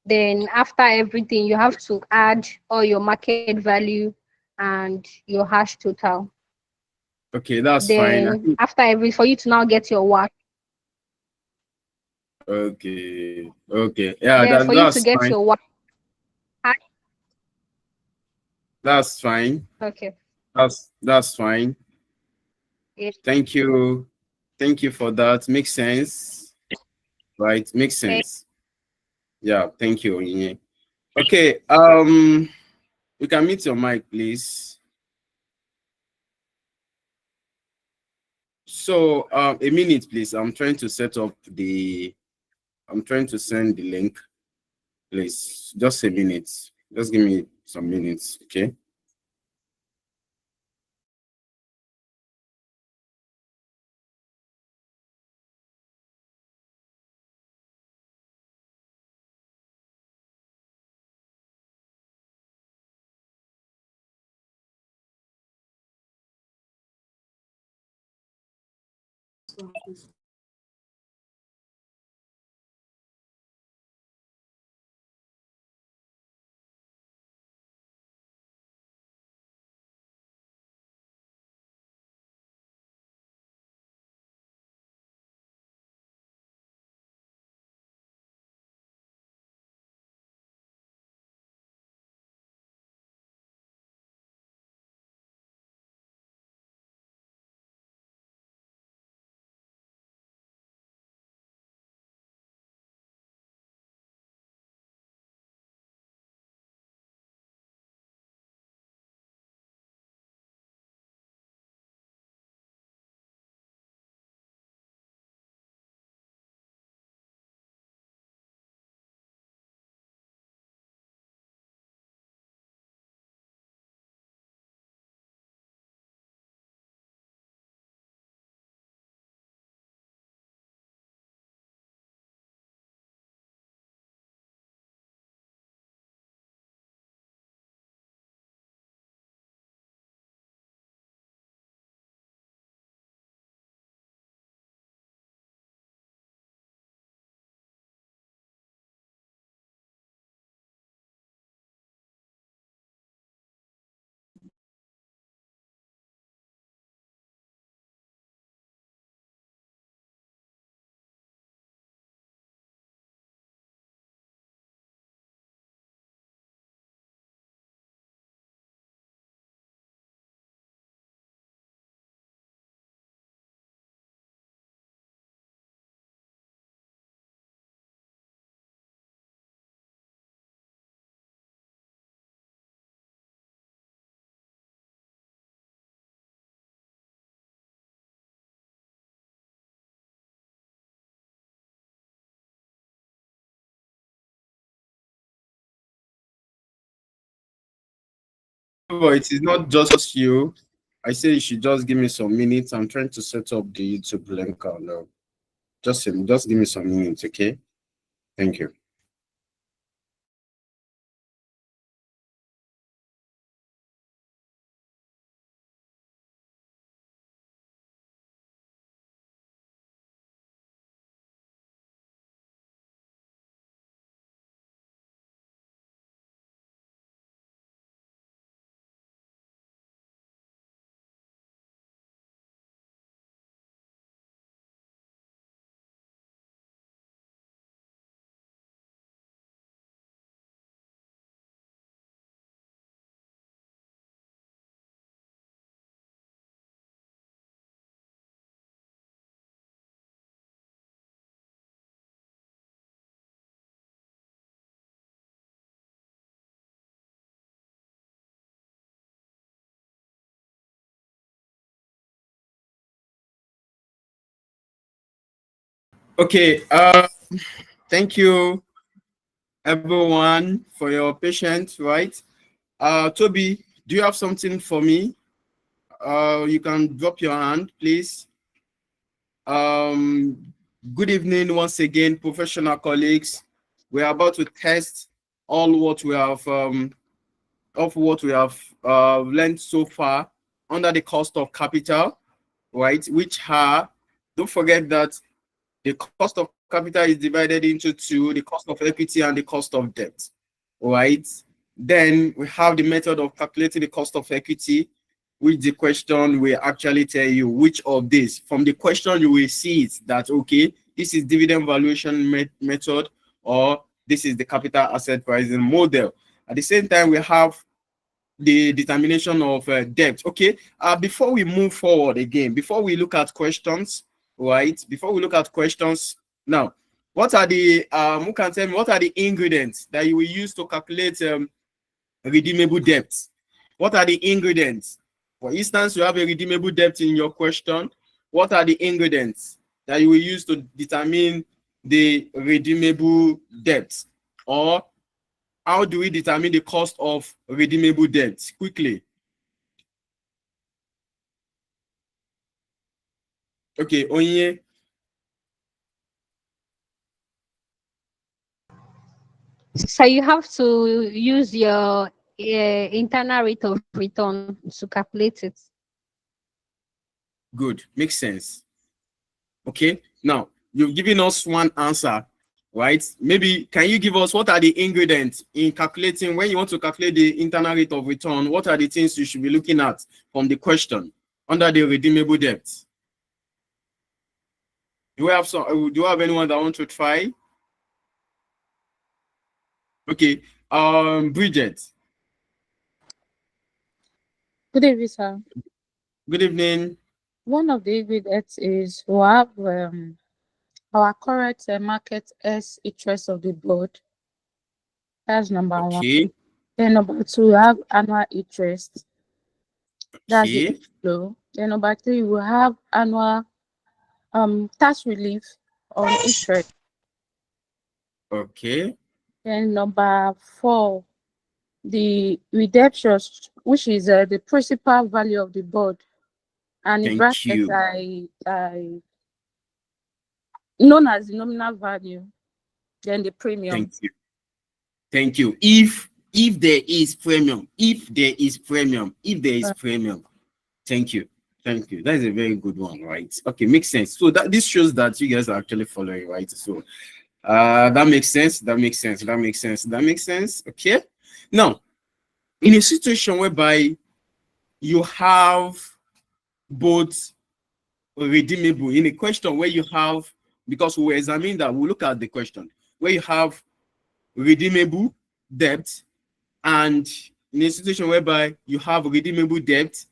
Then after everything, you have to add all your market value and your hash total. Okay, that's fine. I Then think, after every, for you to now get your WAC. okay, okay. Yeah, Then for you to that's get fine. your WAC. That's fine. Okay. That's fine. Yes. Thank you. Thank you for that. Makes sense. Right? Makes Okay. sense. Yeah, thank you. Onyinye. Okay, you can mute your mic, please. So, a minute, please. I'm trying to set up the. I'm trying to send the link, please. Just a minute. Just give me some minutes, okay? But it is not just you. I say you should just give me some minutes. I'm trying to set up the YouTube link. No, just give me some minutes, okay? Thank you. Okay. Thank you, everyone, for your patience. Right. Toby, do you have something for me? You can drop your hand, please. Good evening once again, professional colleagues. We are about to test all what we have of what we have learned so far under the cost of capital, right? Which are, don't forget that the cost of capital is divided into two, the cost of equity and the cost of debt, right? Then we have the method of calculating the cost of equity, which the question will actually tell you which of these. From the question, you will see it that, okay, this is dividend valuation method, or this is the capital asset pricing model. At the same time, we have the determination of debt. Okay, before we move forward again, before we look at questions, right? Before we look at questions, now, what are the, who can tell me, what are the ingredients that you will use to calculate redeemable debt? What are the ingredients? For instance, you have a redeemable debt in your question. What are the ingredients that you will use to determine the redeemable debt? Or how do we determine the cost of redeemable debt? Quickly. Okay, Onye. So you have to use your internal rate of return to calculate it. Good, makes sense. Okay, now you've given us one answer, right? Maybe can you give us what are the ingredients in calculating, when you want to calculate the internal rate of return, what are the things you should be looking at from the question under the redeemable debt? Do we have some, do you have anyone that want to try? Okay, Bridget. Good evening, sir. Good evening. One of the ingredients is we have our current market S interest of the board. That's number one. Okay. Then number two, we have annual interest. That's the Okay. flow. Then number three, we have annual tax relief on interest. Okay. Then number four, the redemptions, which is the principal value of the board. And in Thank brackets, you. I known as the nominal value, then the premium. Thank you. Thank you. If there is premium, thank you. Thank you. That is a very good one, right? Okay, makes sense. So that this shows that you guys are actually following, right? So that makes sense. That makes sense. That makes sense. That makes sense. Okay. Now, in a situation whereby you have both redeemable, in a question where you have, because we examine that, we'll look at the question where you have redeemable debt, and in a situation whereby you have redeemable debt,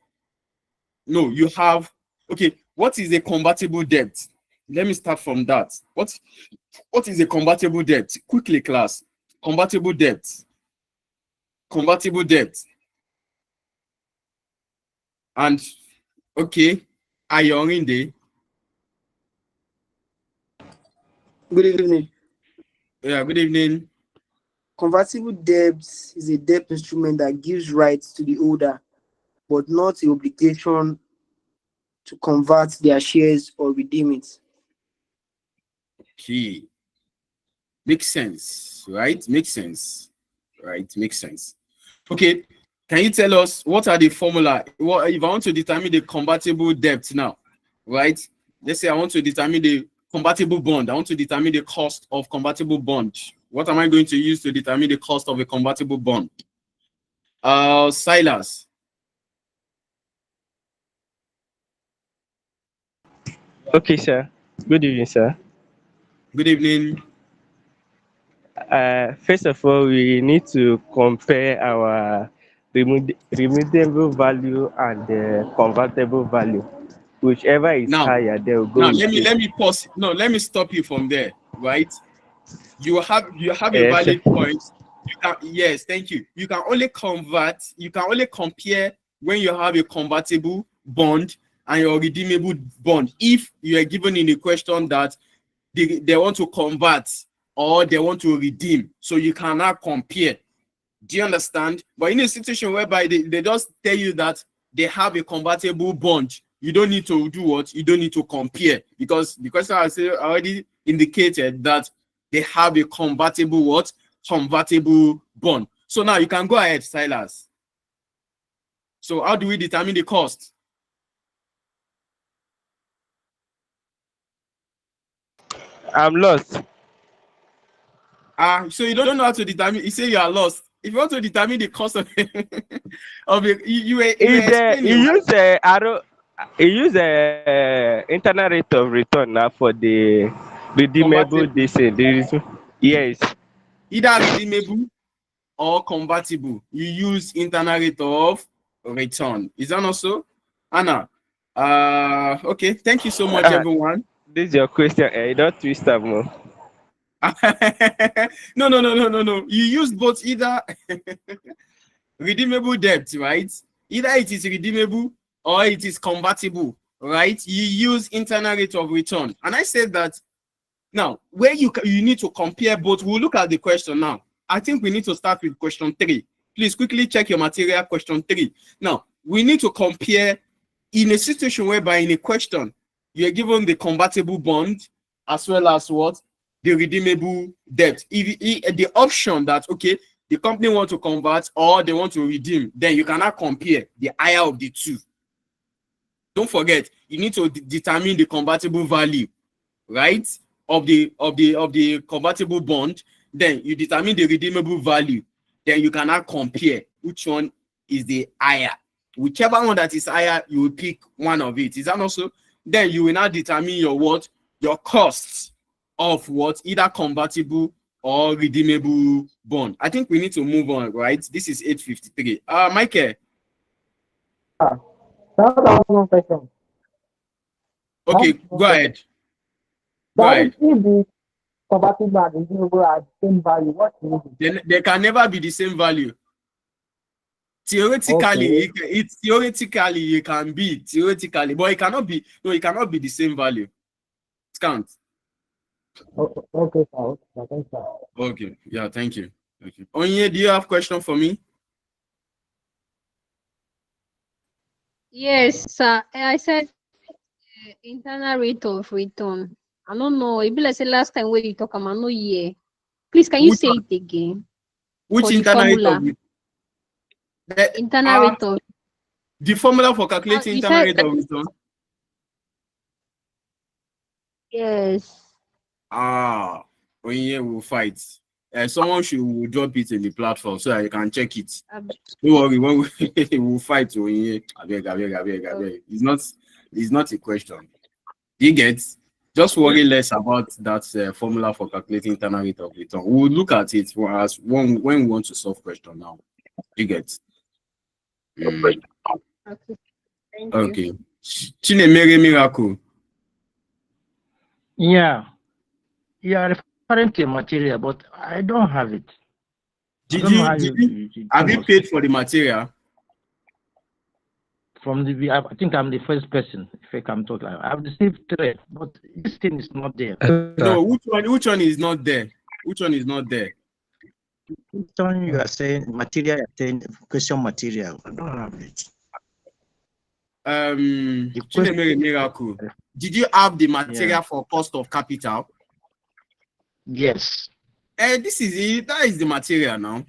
no, you have, okay, what is a convertible debt? Let me start from that. What is a convertible debt? Quickly, class. Convertible debt. Convertible debt. And okay, Ayorinde. Good evening. Yeah, good evening. Convertible debt is a debt instrument that gives rights to the holder, but not the obligation to convert their shares or redeem it. Okay. Makes sense, right? Makes sense. Right, makes sense. Okay, can you tell us what are the formula? What if I want to determine the convertible debt now, right? Let's say I want to determine the convertible bond. I want to determine the cost of convertible bond. What am I going to use to determine the cost of a convertible bond? Silas. Okay, sir. Good evening, sir. Good evening. First of all, we need to compare our redeemable value and the convertible value. Whichever is Now, higher, they will go now with it. let me pause. No, let me stop you from there, right? You have a Yes, sir. valid point. You can, yes, thank you. You can only convert, you can only compare when you have a convertible bond and your redeemable bond. If you are given in a question that they want to convert or they want to redeem, so you cannot compare. Do you understand? But in a situation whereby they just tell you that they have a convertible bond, you don't need to do what? You don't need to compare, because the question I say already indicated that they have a convertible what? Convertible bond. So now you can go ahead, Silas. So how do we determine the cost? I'm lost. So you don't know how to determine. You say you are lost. If you want to determine the cost of of it, you were He explaining, right? use arrow. He use internal rate of return now for the redeemable Convertible, this yes. either redeemable or convertible. You use internal rate of return. Is that not so, Anna? Okay. Thank you so much, everyone. This is your question. You don't twist am more. No. You use both, either redeemable debt, right? Either it is redeemable or it is convertible, right? You use internal rate of return. And I said that now, where you need to compare both, we'll look at the question now. I think we need to start with question 3. Please quickly check your material, question 3. Now, we need to compare in a situation whereby in a question, you're given the convertible bond as well as what? The redeemable debt. If the option that, okay, the company want to convert or they want to redeem, then you cannot compare the higher of the two. Don't forget, you need to determine the convertible value, right, of the convertible bond. Then you determine the redeemable value. Then you cannot compare which one is the higher. Whichever one that is higher, you will pick one of it. Is that also? Then you will now determine your what? Your costs of what? Either convertible or redeemable bond. I think we need to move on, right? This is 8:53. Michael. That was one question. Okay, go ahead. Go That ahead. if the convertible and redeemable are the same value, what will it be? They can never be the same value. Theoretically, Okay. it theoretically it can be theoretically, but it cannot be. No, it cannot be the same value. It can't. Okay, sir. Thanks, sir. Okay. Yeah. Thank you. Thank you. Onye, do you have question for me? Yes, sir. I said internal rate of return. I don't know. It be like the last time when you talk, I'm no year. Please, can you Which say one? it again Which for the internal rate formula? of return? Internal rate of. The formula for calculating You internal said rate of return? yes. Onye will fight. Someone will drop it in the platform so that you can check it. Um, Don't worry, when we will fight. Onye, abeg. It's not a question. You get? Just worry less about that formula for calculating internal rate of return. We'll look at it as when we want to solve question now. You get? Okay. Thank you. Okay. Chinemere Miracle. Yeah, you are referring to a material, but I don't have it. Have you paid for the material? From the, I think I'm the first person. If I can talk, I've received 3, but this thing is not there. No, which one is not there? Which one is not there? Which one you are saying material? You're saying question material. I don't have it. Chinemere Miracle. Did you have the material for cost of capital? Yes. This is it. That is the material now.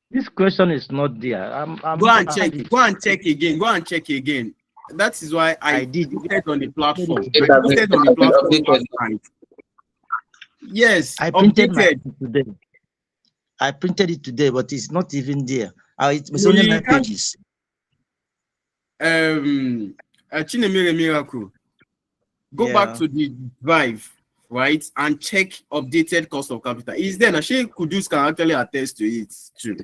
This question is not there. Go and check. Go and check again. Go and check again. That is why I did posted on the platform. I posted on the platform last night. Yes, I printed updated. today. I printed it today, but it's not even there. It's No, only you 9 can't- pages. Chinemere Miracle. Go back to the drive, right, and check updated cost of capital. Is there? She Kudus can actually attest to it too.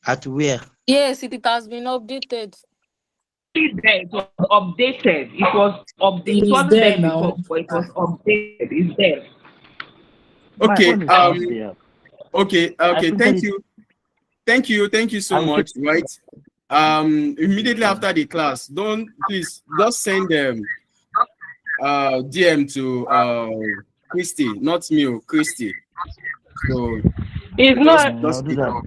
At where? Yes, it has been updated. It was updated. It was updated. It wasn't there before, but it was updated. It's there. Okay. My phone is not there. Okay. Thank you so much. Right. Immediately after the class, please just send them DM to Christy, not me, Christy. So It's not. I'll do that.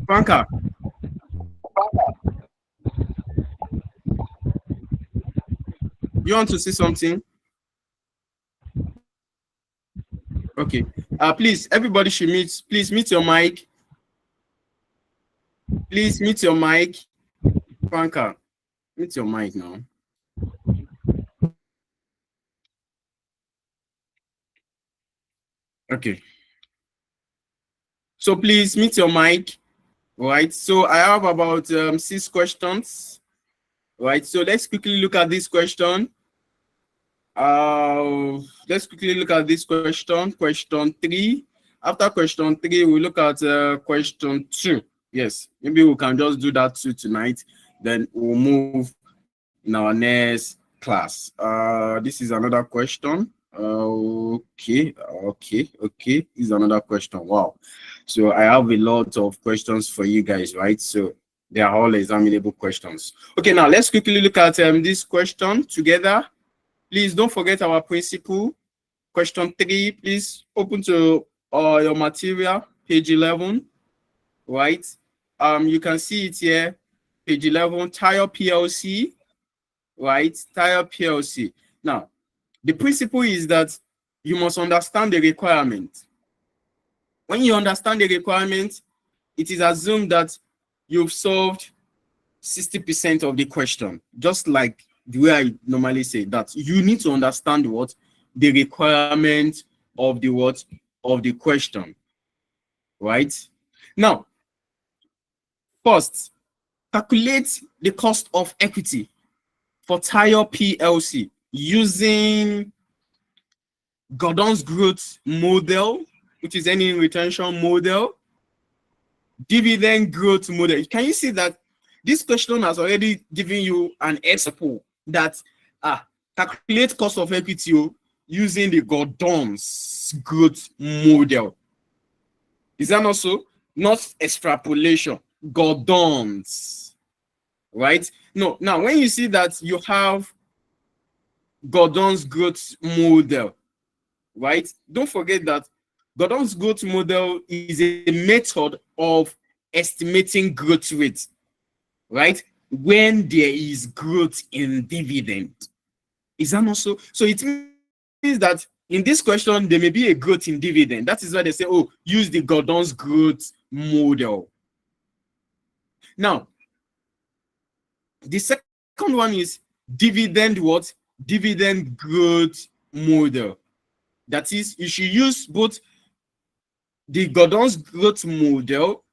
Franca. You want to say something? Okay. Please, everybody should mute. Please mute your mic. Please mute your mic. Franca, mute your mic now. Okay. So please mute your mic. Right. So I have about 6 questions. Right. So let's quickly look at this question. Let's quickly look at this question. Question 3. After question 3, we look at question 2. Yes, maybe we can just do that too tonight. Then we'll move in our next class. This is another question. Okay. This is another question. Wow. So I have a lot of questions for you guys, right? So they are all examinable questions. Okay, now let's quickly look at this question together. Please don't forget our principle. Question 3, please open to your material, page 11, right? You can see it here, page 11, Tire PLC, right? Tire PLC. Now, the principle is that you must understand the requirement. When you understand the requirement, it is assumed that you've solved 60% of the question, just like the way I normally say that you need to understand what the requirement of the what of the question, right? Now, first, calculate the cost of equity for Tire PLC using Gordon's growth model, which is any retention model, dividend growth model. Can you see that this question has already given you an example that calculate cost of equity using the Gordon's growth model? Is that not so? Not extrapolation, Gordon's, right? No, now when you see that you have Gordon's growth model, right? Don't forget that Gordon's growth model is a method of estimating growth rate, right? When there is growth in dividend. Is that not so? So it means that in this question, there may be a growth in dividend. That is why they say, oh, use the Gordon's growth model. Now, the second one is dividend what? Dividend growth model. That is, you should use both the Gordon's growth model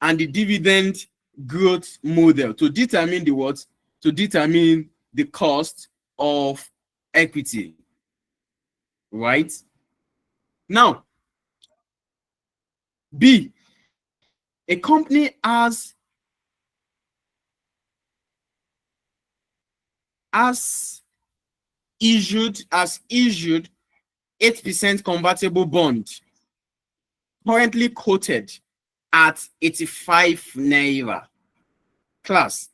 and the dividend growth model to determine the what? To determine the cost of equity, right? Now, B, a company has issued 8% convertible bond, currently quoted at 85 naira. Class,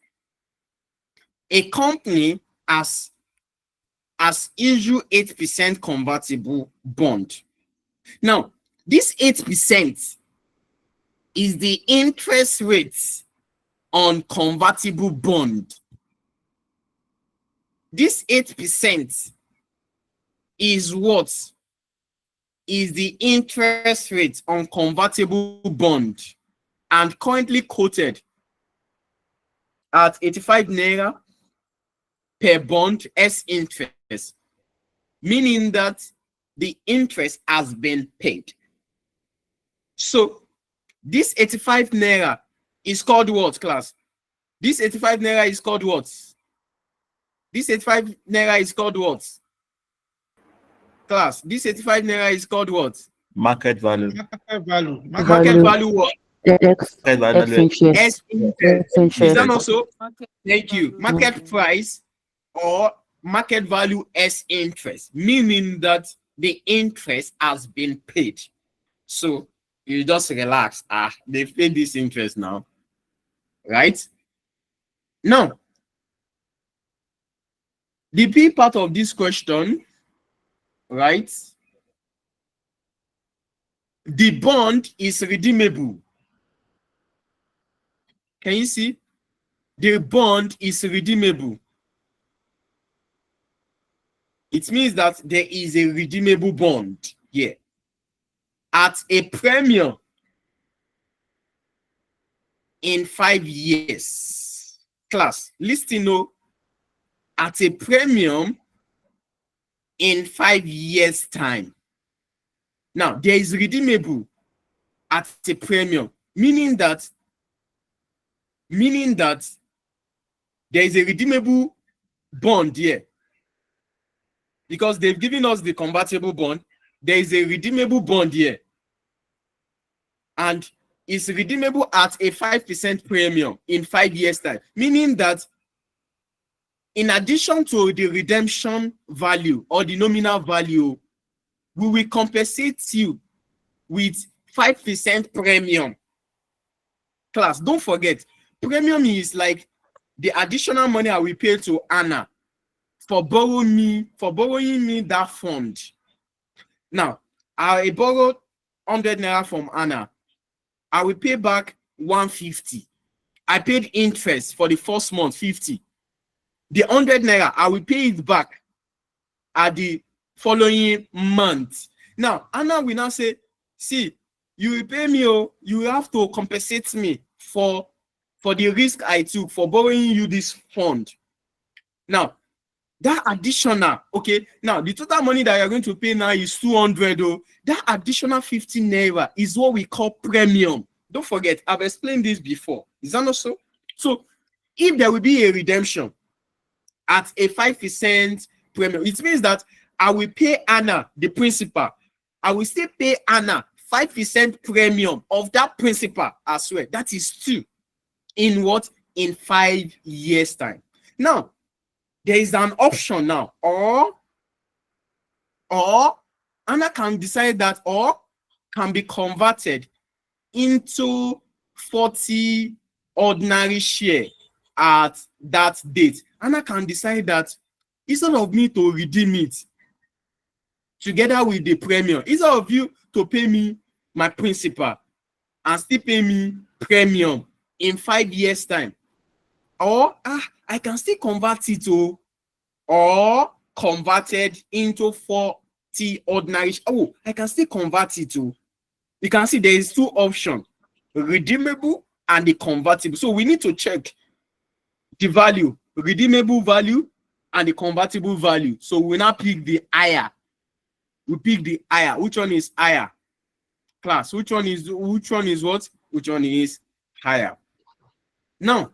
a company has issued 8% convertible bond. Now, this 8% is the interest rate on convertible bond. This 8% is what? Is the interest rate on convertible bond and currently quoted at 85 naira per bond as interest, meaning that the interest has been paid. So this 85 naira is called what, class? This 85 naira is called what? This 85 naira is called what? Class, this 85 naira is called what? Market value. Market value. Market value what? Market value. S interest. Is that also? Thank you. Market price or market value as interest, meaning that the interest has been paid. So you just relax. They've paid this interest now, right? Now, the B part of this question, right? The bond is redeemable. Can you see? The bond is redeemable. It means that there is a redeemable bond here at a premium in 5 years. Class, listen, at a premium in 5 years' time. Now, there is redeemable at a premium, meaning that there is a redeemable bond here. Because they've given us the convertible bond, there is a redeemable bond here. And it's redeemable at a 5% premium in 5 years' time, meaning that in addition to the redemption value or the nominal value, we will compensate you with 5% premium. Class, don't forget, premium is like the additional money I will pay to Anna for borrowing me that fund. Now, I borrowed 100 naira from Anna. I will pay back 150. I paid interest for the first month, 50. The 100 naira, I will pay it back at the following month. Now, Anna will now say, see, you will pay me, oh, you have to compensate me for the risk I took for borrowing you this fund. Now, that additional, okay, now the total money that you're going to pay now is 200. Oh, that additional 50 naira is what we call premium. Don't forget, I've explained this before. Is that not so? So, if there will be a redemption at a 5% premium, it means that I will pay Anna the principal. I will still pay Anna 5% premium of that principal as well. That is 2. In what? In 5 years' time. Now, there is an option now, or Anna can decide that, or can be converted into 40 ordinary share at that date. Anna can decide that instead of me to redeem it together with the premium, instead of you to pay me my principal and still pay me premium in 5 years' time, or I can still convert it to, or converted into 40 ordinary. Oh, I can still convert it to. You can see there is 2 options, redeemable and the convertible. So we need to check the value, redeemable value and the convertible value. So we now pick the higher. We pick the higher. Which one is higher? Class, which one is what? Which one is higher? Now,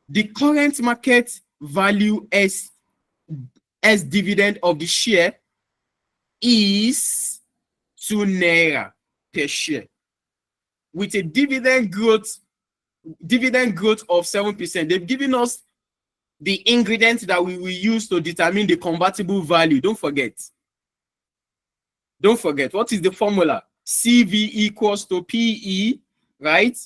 the current market value as dividend of the share is 2 naira per share, with a dividend growth of 7%. They've given us the ingredients that we will use to determine the convertible value. Don't forget. What is the formula? CV equals to PE, right?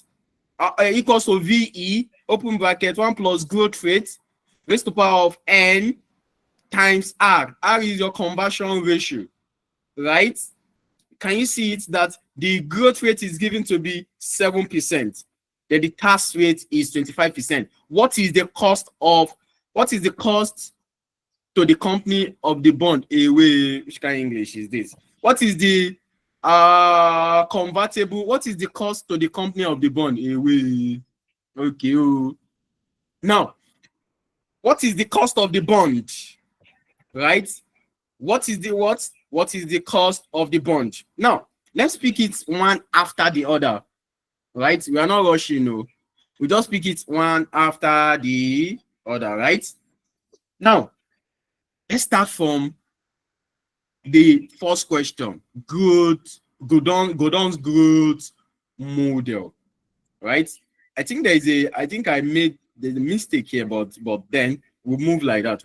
Equals to VE, open bracket, 1 plus growth rate, raised to the power of N times R. R is your conversion ratio, right? Can you see it that the growth rate is given to be 7%? Then the tax rate is 25%. What is the cost to the company of the bond? Which kind of English is this? What is the convertible? What is the cost to the company of the bond? Okay. Now, what is the cost of the bond? Right? What is the cost of the bond? Now, let's pick it one after the other. Right? We are not rushing, no. We just pick it one after the other, right? Now, let's start from the first question. Godon's growth model, right? I think I made the mistake here, but then we'll move like that.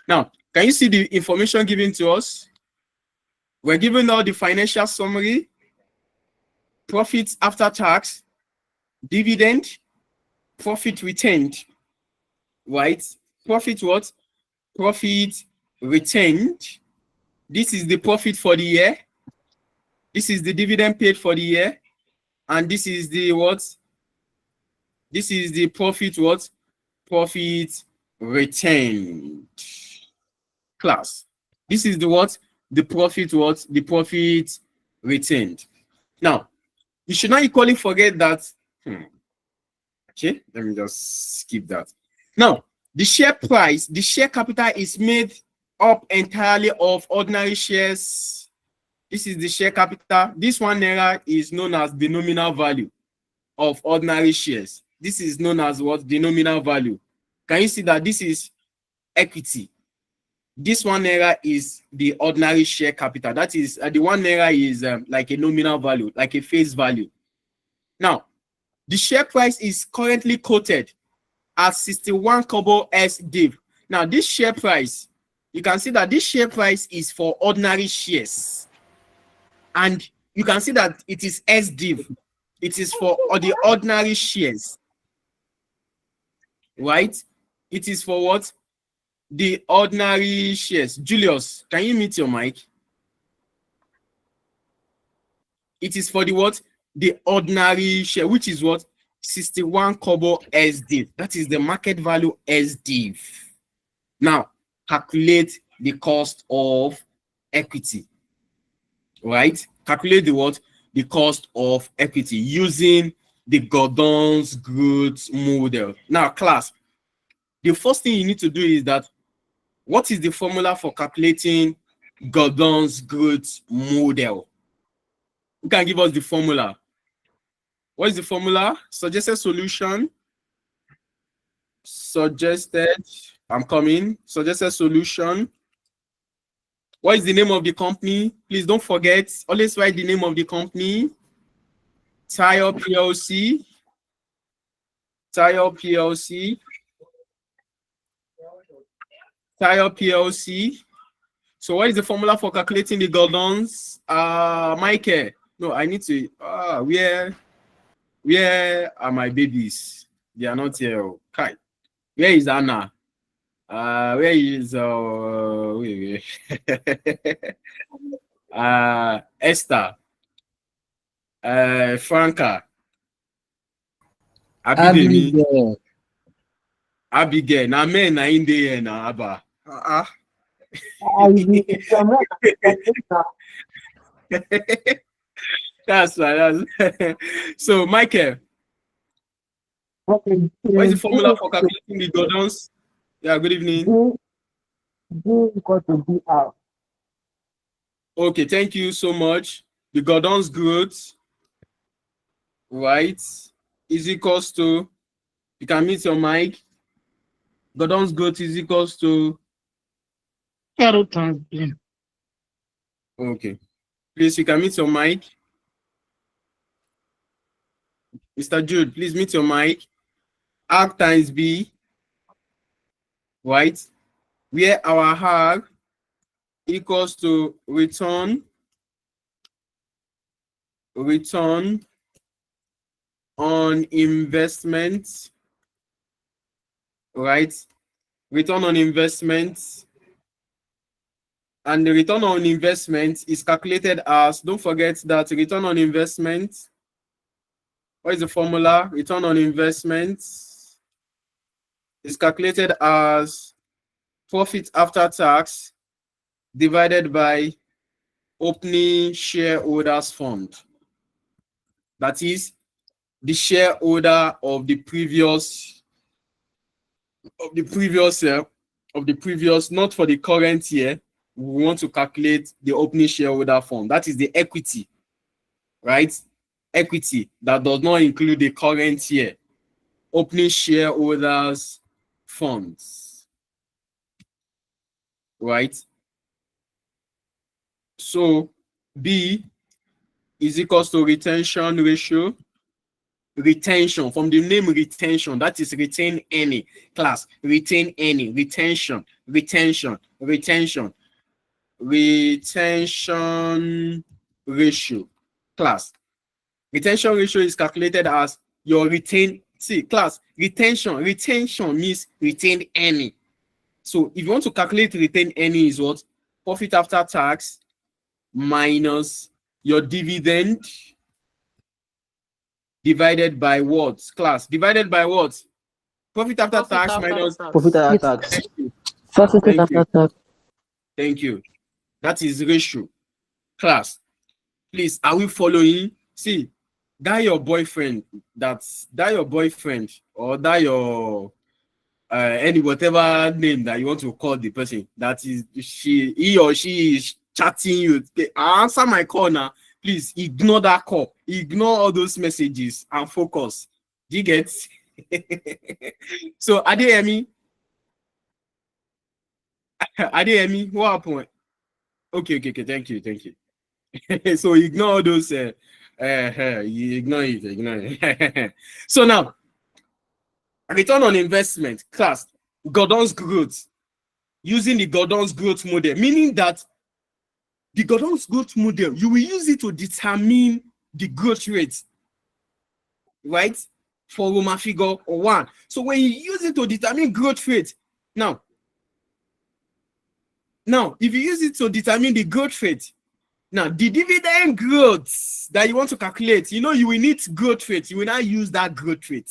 Now, can you see the information given to us? We're given all the financial summary, profits after tax, dividend, profit retained, right? Profit what? Profit retained. This is the profit for the year. This is the dividend paid for the year. And this is the what? This is the profit what? Profit retained. Class. This is the what? The profit what? The profit retained. Now, you should not equally forget that. Okay, let me just skip that. Now, the share price, the share capital is made up entirely of ordinary shares. This is the share capital. This 1 naira is known as the nominal value of ordinary shares. This is known as what? The nominal value. Can you see that this is equity? This 1 naira is the ordinary share capital. That is, the 1 naira is like a nominal value, like a face value. Now, the share price is currently quoted at 61 kobo S div. Now, this share price, you can see that this share price is for ordinary shares. And you can see that it is S div. It is for the ordinary shares. Right? It is for what? The ordinary shares. Julius, can you mute your mic? It is for the what? The ordinary share, which is what? 61 kobo S div. That is the market value S div. Now, calculate the cost of equity. Right? Calculate the what? The cost of equity using the Gordon's growth model. Now, class, the first thing you need to do is that what is the formula for calculating Gordon's growth model? Who can give us the formula? What is the formula? Suggested solution. Suggested. I'm coming. Suggested solution. What is the name of the company? Please don't forget. Always write the name of the company. Tire PLC. Tire PLC. Tire PLC. So what is the formula for calculating the Gordons? Michael. No, I need to. Where are my babies? They are not here. Kai. Where is Anna? Where is wait. Esther? Franca? Abigail. Abigail. Now men are in there now, Abba. That's right. So, Michael, Okay. what is the formula for calculating the Gordons? Yeah, good evening. G equal to BR. Okay, thank you so much. The Gordon's growth, right, is equals to, you can mute your mic. Gordon's growth is equals to. Okay. Please, you can mute your mic. Mr. Jude, please mute your mic. R times B, right? Where our R equals to return on investment, right? Return on investment. And the return on investment is calculated as, don't forget that return on investment, what is the formula? Return on investment is calculated as profit after tax divided by opening shareholders fund. That is the shareholder of the previous, not for the current year. We want to calculate the opening shareholder fund. That is the equity, right? Equity that does not include the current year. Opening shareholders funds, right? So B is equals to retention ratio. Retention, from the name retention, that is retain any. Class, retain any. Retention ratio. Class, retention ratio is calculated as your retain. See, class, retention means retain any. So if you want to calculate retain any, is what? Profit after tax minus your dividend divided by what? Class, divided by what? Profit after tax minus Profit after tax. Thank you. That is ratio. Class, please, are we following? See, that your boyfriend or that your any whatever name that you want to call the person, that is he or she is chatting you. Answer my call now. Please ignore that call. Ignore all those messages and focus. Do you get? So Adeyemi, what happened? Okay. Thank you. So ignore all those. You ignore it. So now, return on investment class, Gordon's growth, using the Gordon's growth model, meaning that the Gordon's growth model, you will use it to determine the growth rate, right? For Roma figure or 1. So when you use it to determine growth rate, now, if you use it to determine the growth rate, now the dividend growth that you want to calculate, you will need growth rate. You will not use that growth rate.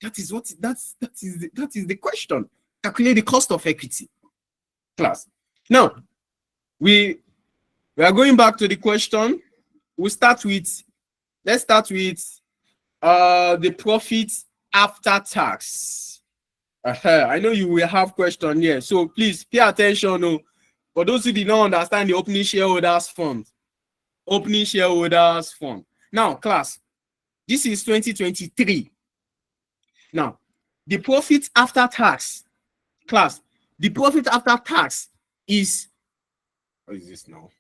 That is the question. Calculate the cost of equity, class. Now we are going back to the question. Let's start with the profit after tax. I know you will have question here, so please pay attention. For those who did not understand the opening shareholders fund. Now, class, this is 2023. Now, the profit after tax, class, the profit after tax is, what is this now?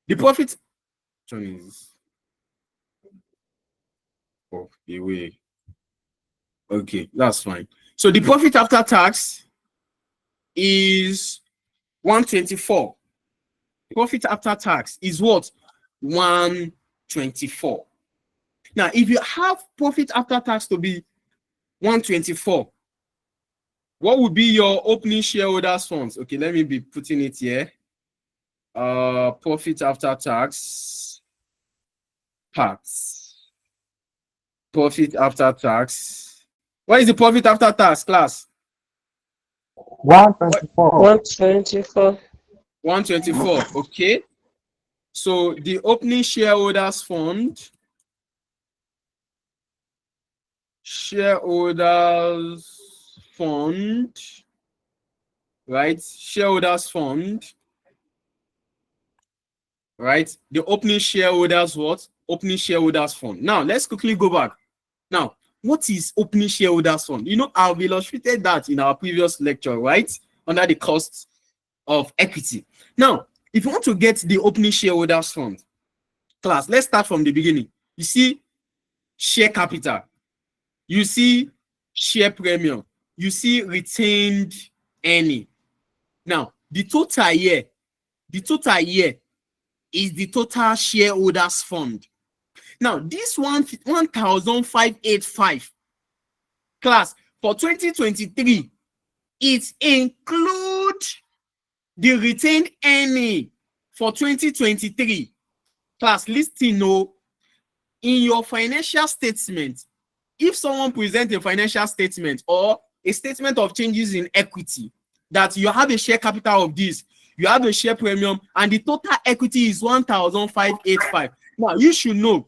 The profit, okay, that's fine. So the profit after tax is 124. Profit after tax is what? 124. Now, if you have profit after tax to be 124, what would be your opening shareholders funds? Okay, let me be putting it here. Profit after tax. Profit after tax. What is the profit after tax, class? 124. 124. Okay. So the opening shareholders fund. Right? Shareholders fund. Right? The opening shareholders what? Opening shareholders fund. Now, let's quickly go back. Now, what is opening shareholders fund? I've illustrated that in our previous lecture, right? Under the cost of equity. Now, if you want to get the opening shareholders fund, class, let's start from the beginning. You see share capital. You see share premium. You see retained earning. Now, the total year is the total shareholders fund. Now, this 1,585 class for 2023, it includes the retained earning for 2023. Class, listen, in your financial statement, if someone presents a financial statement or a statement of changes in equity, that you have a share capital of this, you have a share premium, and the total equity is 1,585. Now, you should know.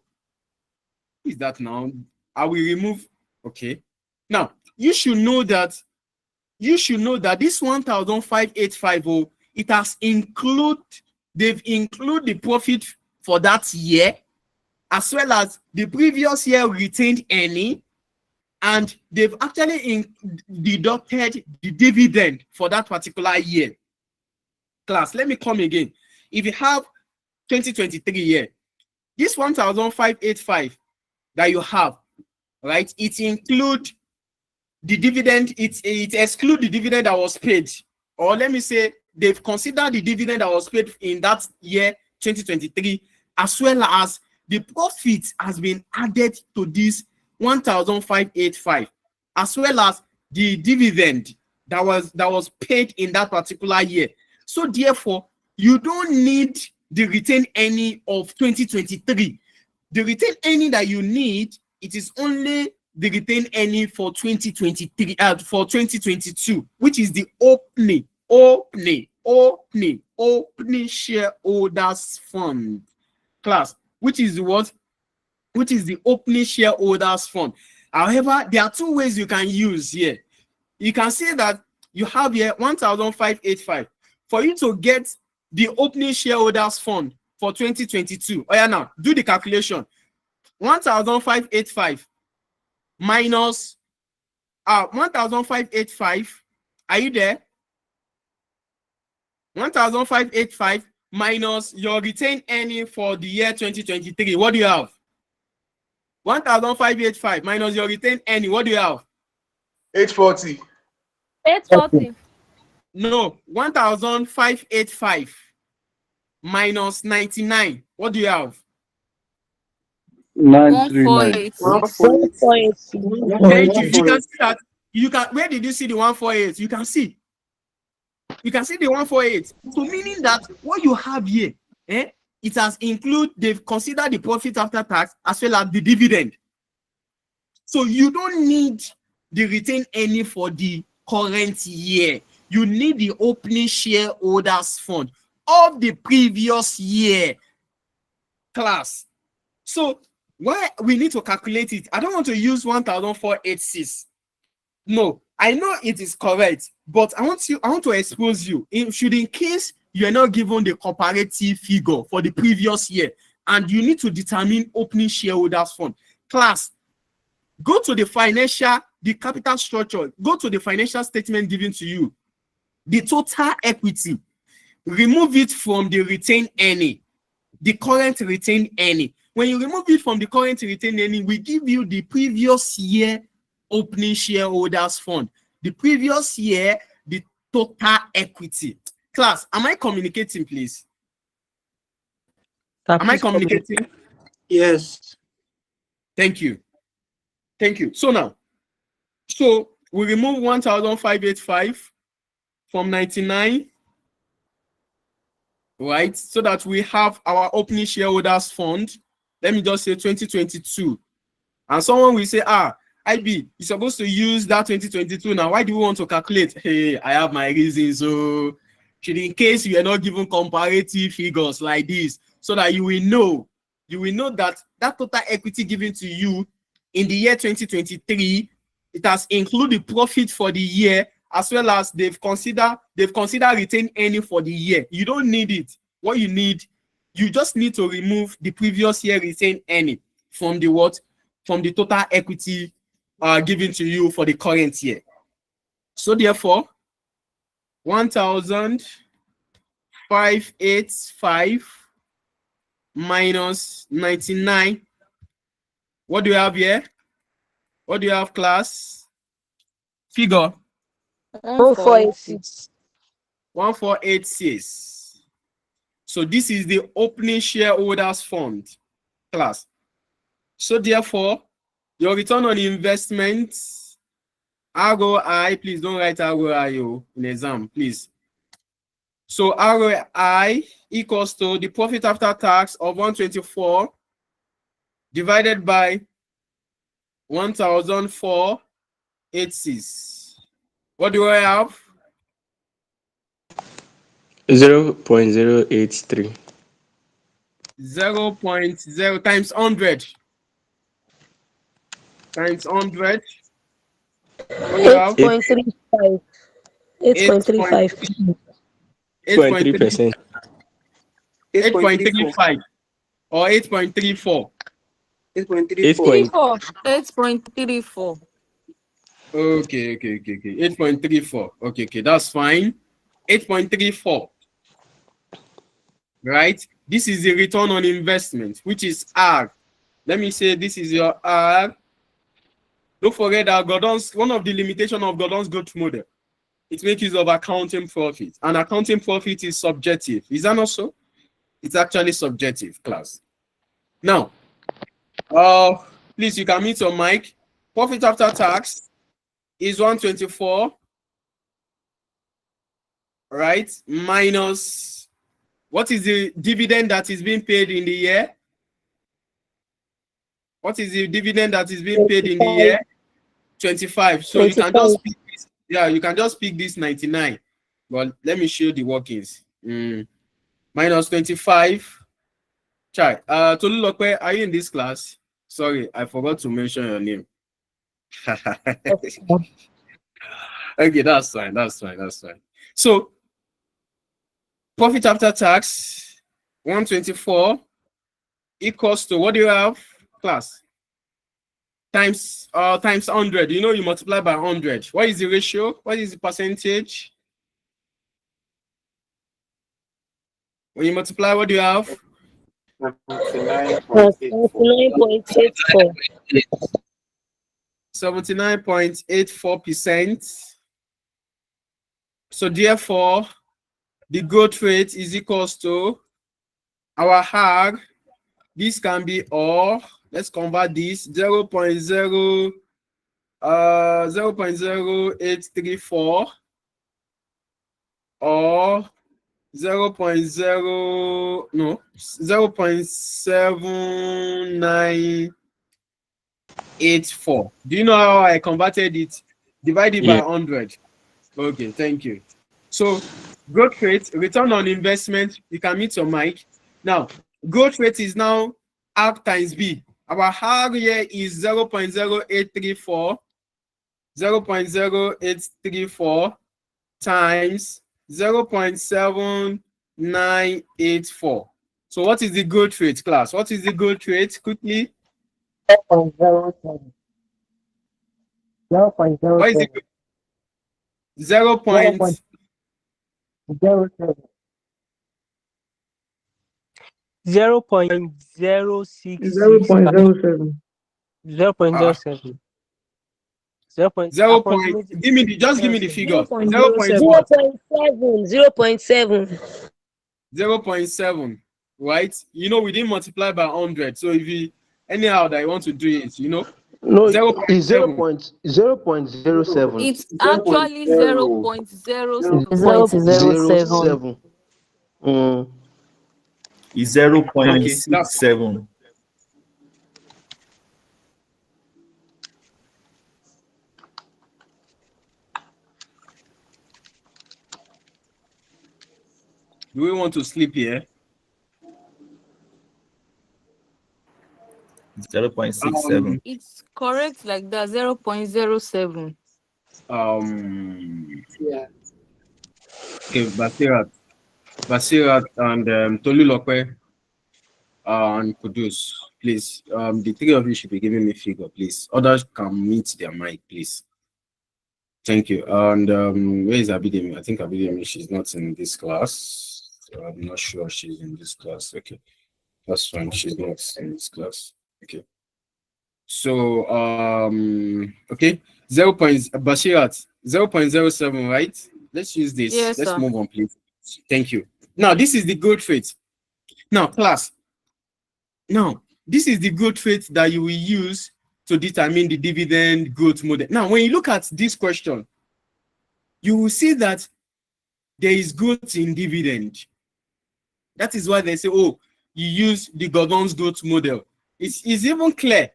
Is that now? I will remove. Okay. Now, you should know that this 1,585, it has they've included the profit for that year, as well as the previous year retained earning, and they've actually deducted the dividend for that particular year. Class, let me come again. If you have 2023 year, this 1,585 that you have, right? It includes the dividend, it excludes the dividend that was paid. Or let me say, they've considered the dividend that was paid in that year, 2023, as well as the profit has been added to this 1,585, as well as the dividend that was paid in that particular year. So therefore, you don't need the retained earning of 2023. The retained earning that you need, it is only the retained earning for 2023, for 2022, which is the opening shareholders fund, class, which is what? Which is the opening shareholders fund. However, there are two ways you can use here. you can see that you have here 1,585. For you to get the opening shareholders fund for 2022. Oh yeah, now do the calculation. 1,585 minus 1,585. Are you there? 1,585 minus your retained earning for the year 2023. What do you have? 1,585 minus your retained earning. What do you have? 840. 840. No, 1,585 minus 99. What do you have? 148. 148. Thank you. You can see that. You can. Where did you see the 148? You can see. You can see the 148. So meaning that what you have here, it has included, they've considered the profit after tax as well as the dividend. So you don't need the retained earning for the current year. You need the opening shareholders fund of the previous year, class. So why we need to calculate it? I don't want to use 1,486. No, I know it is correct, but I want to expose you. In case you are not given the comparative figure for the previous year, and you need to determine opening shareholders fund. Class, go to the capital structure, go to the financial statement given to you. The total equity, remove it from the retained earning, the current retained earning. When you remove it from the current retained earning, we give you the previous year opening shareholders fund. The previous year, the total equity. Class, am I communicating, please? Am I communicating? Yes. Thank you. Thank you. So now, we remove 1,585 from 99, right? So that we have our opening shareholders fund. Let me just say 2022. And someone will say, IB, you're supposed to use that 2022 now. Why do you want to calculate? Hey, I have my reasons. So, in case you are not given comparative figures like this, so that you will know that total equity given to you in the year 2023, it has included profit for the year, as well as they've considered retained earning for the year. You don't need it. What you need, you just need to remove the previous year retained earning from the what? From the total equity given to you for the current year. So therefore, 1,585 minus 99. What do you have here? What do you have, class? Figure. 1486. 1486. So this is the opening shareholders fund, class. So therefore, your return on investment, ROI, please don't write ROI in exam, please. So ROI equals to the profit after tax of 124 divided by 1,486. What do I have? 0.083. 0.0 times 100. Times 100. 8.35. 8.35. 8.3%. 8.35 or 8.34. 8.34. 8.34. Okay. 8.34. Okay, that's fine. 8.34. Right? This is the return on investment, which is R. Let me say this is your R. Don't forget that one of the limitations of Gordon's growth model, it makes use of accounting profit. And accounting profit is subjective. Is that not so? It's actually subjective, class. Now, please, you can mute your mic. Profit after tax is 124, right? Minus, what is the dividend that is being paid in the year? What is the dividend that is being paid in the year? 25. So 25. You can just pick this. Yeah, you can just pick this 99. But let me show you the workings. Minus 25. Chai. Tolulope, are you in this class? Sorry, I forgot to mention your name. Okay, that's fine. That's fine. That's fine. So profit after tax 124 equals to what do you have, class? Times 100. You know, you multiply by 100. What is the ratio? What is the percentage? When you multiply, what do you have? 79.84. 79.84%. So therefore, the growth rate is equals to our HAG. This can be, or let's convert this 0.0834 or 0.7984. Do you know how I converted it? Divided by 100. Okay, thank you. So growth rate, return on investment, you can mute your mic. Now, growth rate is now R times B. Our R here is 0.0834, 0.0834 times 0.7984. So what is the growth rate, class? What is the growth rate? Quickly. 0.07. 0.07. What is it? 0.07. 0.06. 0.07. 0. Give me the, just give me the figure. 0.7. 0.7, right? You know, we didn't multiply by 100. So if you anyhow that you want to do it, you know, no, 0.7. it's 0.07. It's actually 0.07. 0.07. Is 0.67. Do we want to sleep here? 0.67. It's correct like that. 0.07. Yeah. Okay, Basirat and Tolulope and Kudus, please. The three of you should be giving me figure, please. Others can mute their mic, please. Thank you. And where is Abidemi? I think Abidemi, she's not in this class. So I'm not sure she's in this class. Okay, that's fine. She's not in this class. Okay. So okay, Bashirat 0.07, right? Let's use this. Yes, Let's sir. move on, please. Thank you. Now this is the growth rate. Now, class. Now, this is the growth rate that you will use to determine the dividend growth model. Now, when you look at this question, you will see that there is growth in dividend. That is why they say, oh, you use the Gordon's growth model. It's even clear.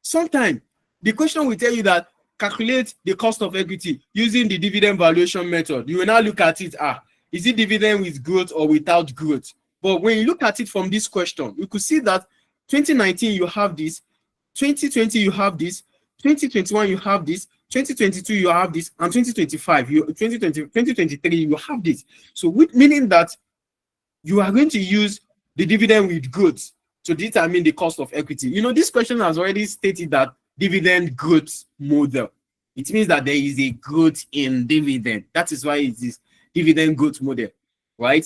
Sometimes the question will tell you that calculate the cost of equity using the dividend valuation method. You will now look at it. Is it dividend with growth or without growth? But when you look at it from this question, you could see that 2019 you have this, 2020 you have this, 2021 you have this, 2022 you have this, and 2025 2023 you have this. So meaning that you are going to use the dividend with growth to determine the cost of equity. You know, this question has already stated that dividend growth model. It means that there is a growth in dividend. That is why it is dividend growth model, right?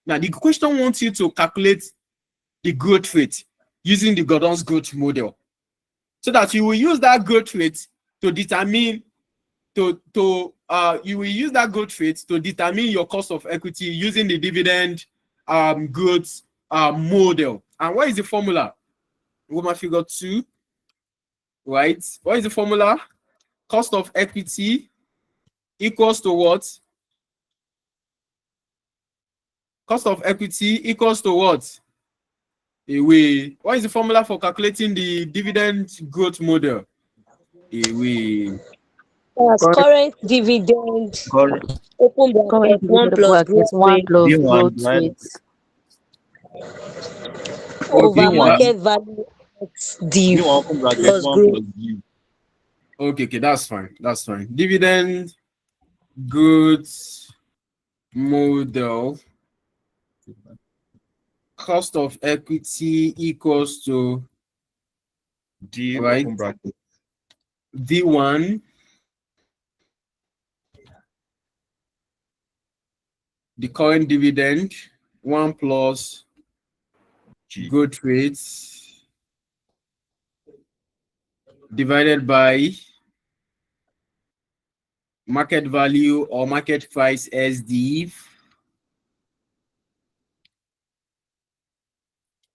Now, the question wants you to calculate the growth rate using the Gordon's growth model, so that you will use that growth rate to determine you will use that growth rate to determine your cost of equity using the dividend growth model. And what is the formula? Woman figure 2, right? What is the formula? Cost of equity equals to what? Cost of equity equals to what? What is the formula for calculating the dividend growth model? Current dividend. Open bracket 1 plus growth rate. Over market value x div plus growth. Okay, that's fine. That's fine. Dividend goods model, cost of equity equals to D right open bracket. D1 the current dividend 1 plus growth rates divided by market value or market price SDF,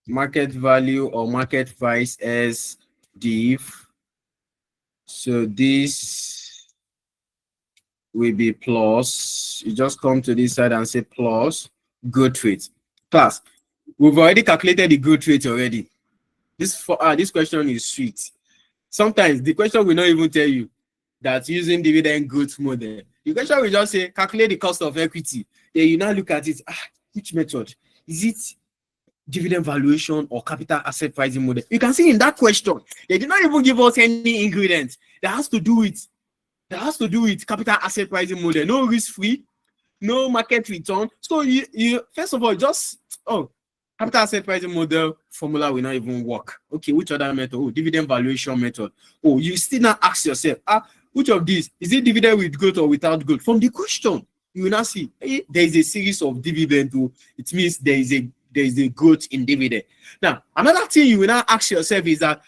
market value or market price SDF. So this will be plus. You just come to this side and say plus growth rate. Class, we've already calculated the growth rate already. This question is sweet. Sometimes the question will not even tell you that using dividend growth model. The question will just say calculate the cost of equity. Then you now look at it. Which method? Is it dividend valuation or capital asset pricing model? You can see in that question, they did not even give us any ingredients that has to do with capital asset pricing model. No risk free, no market return. So you first of all just capital asset pricing model formula will not even work. Okay, which other method? Oh, dividend valuation method. Oh, you still now ask yourself, which of these is it dividend with growth or without growth? From the question, you will now see there is a series of dividend. It means there is a growth in dividend. Now, another thing you will now ask yourself is that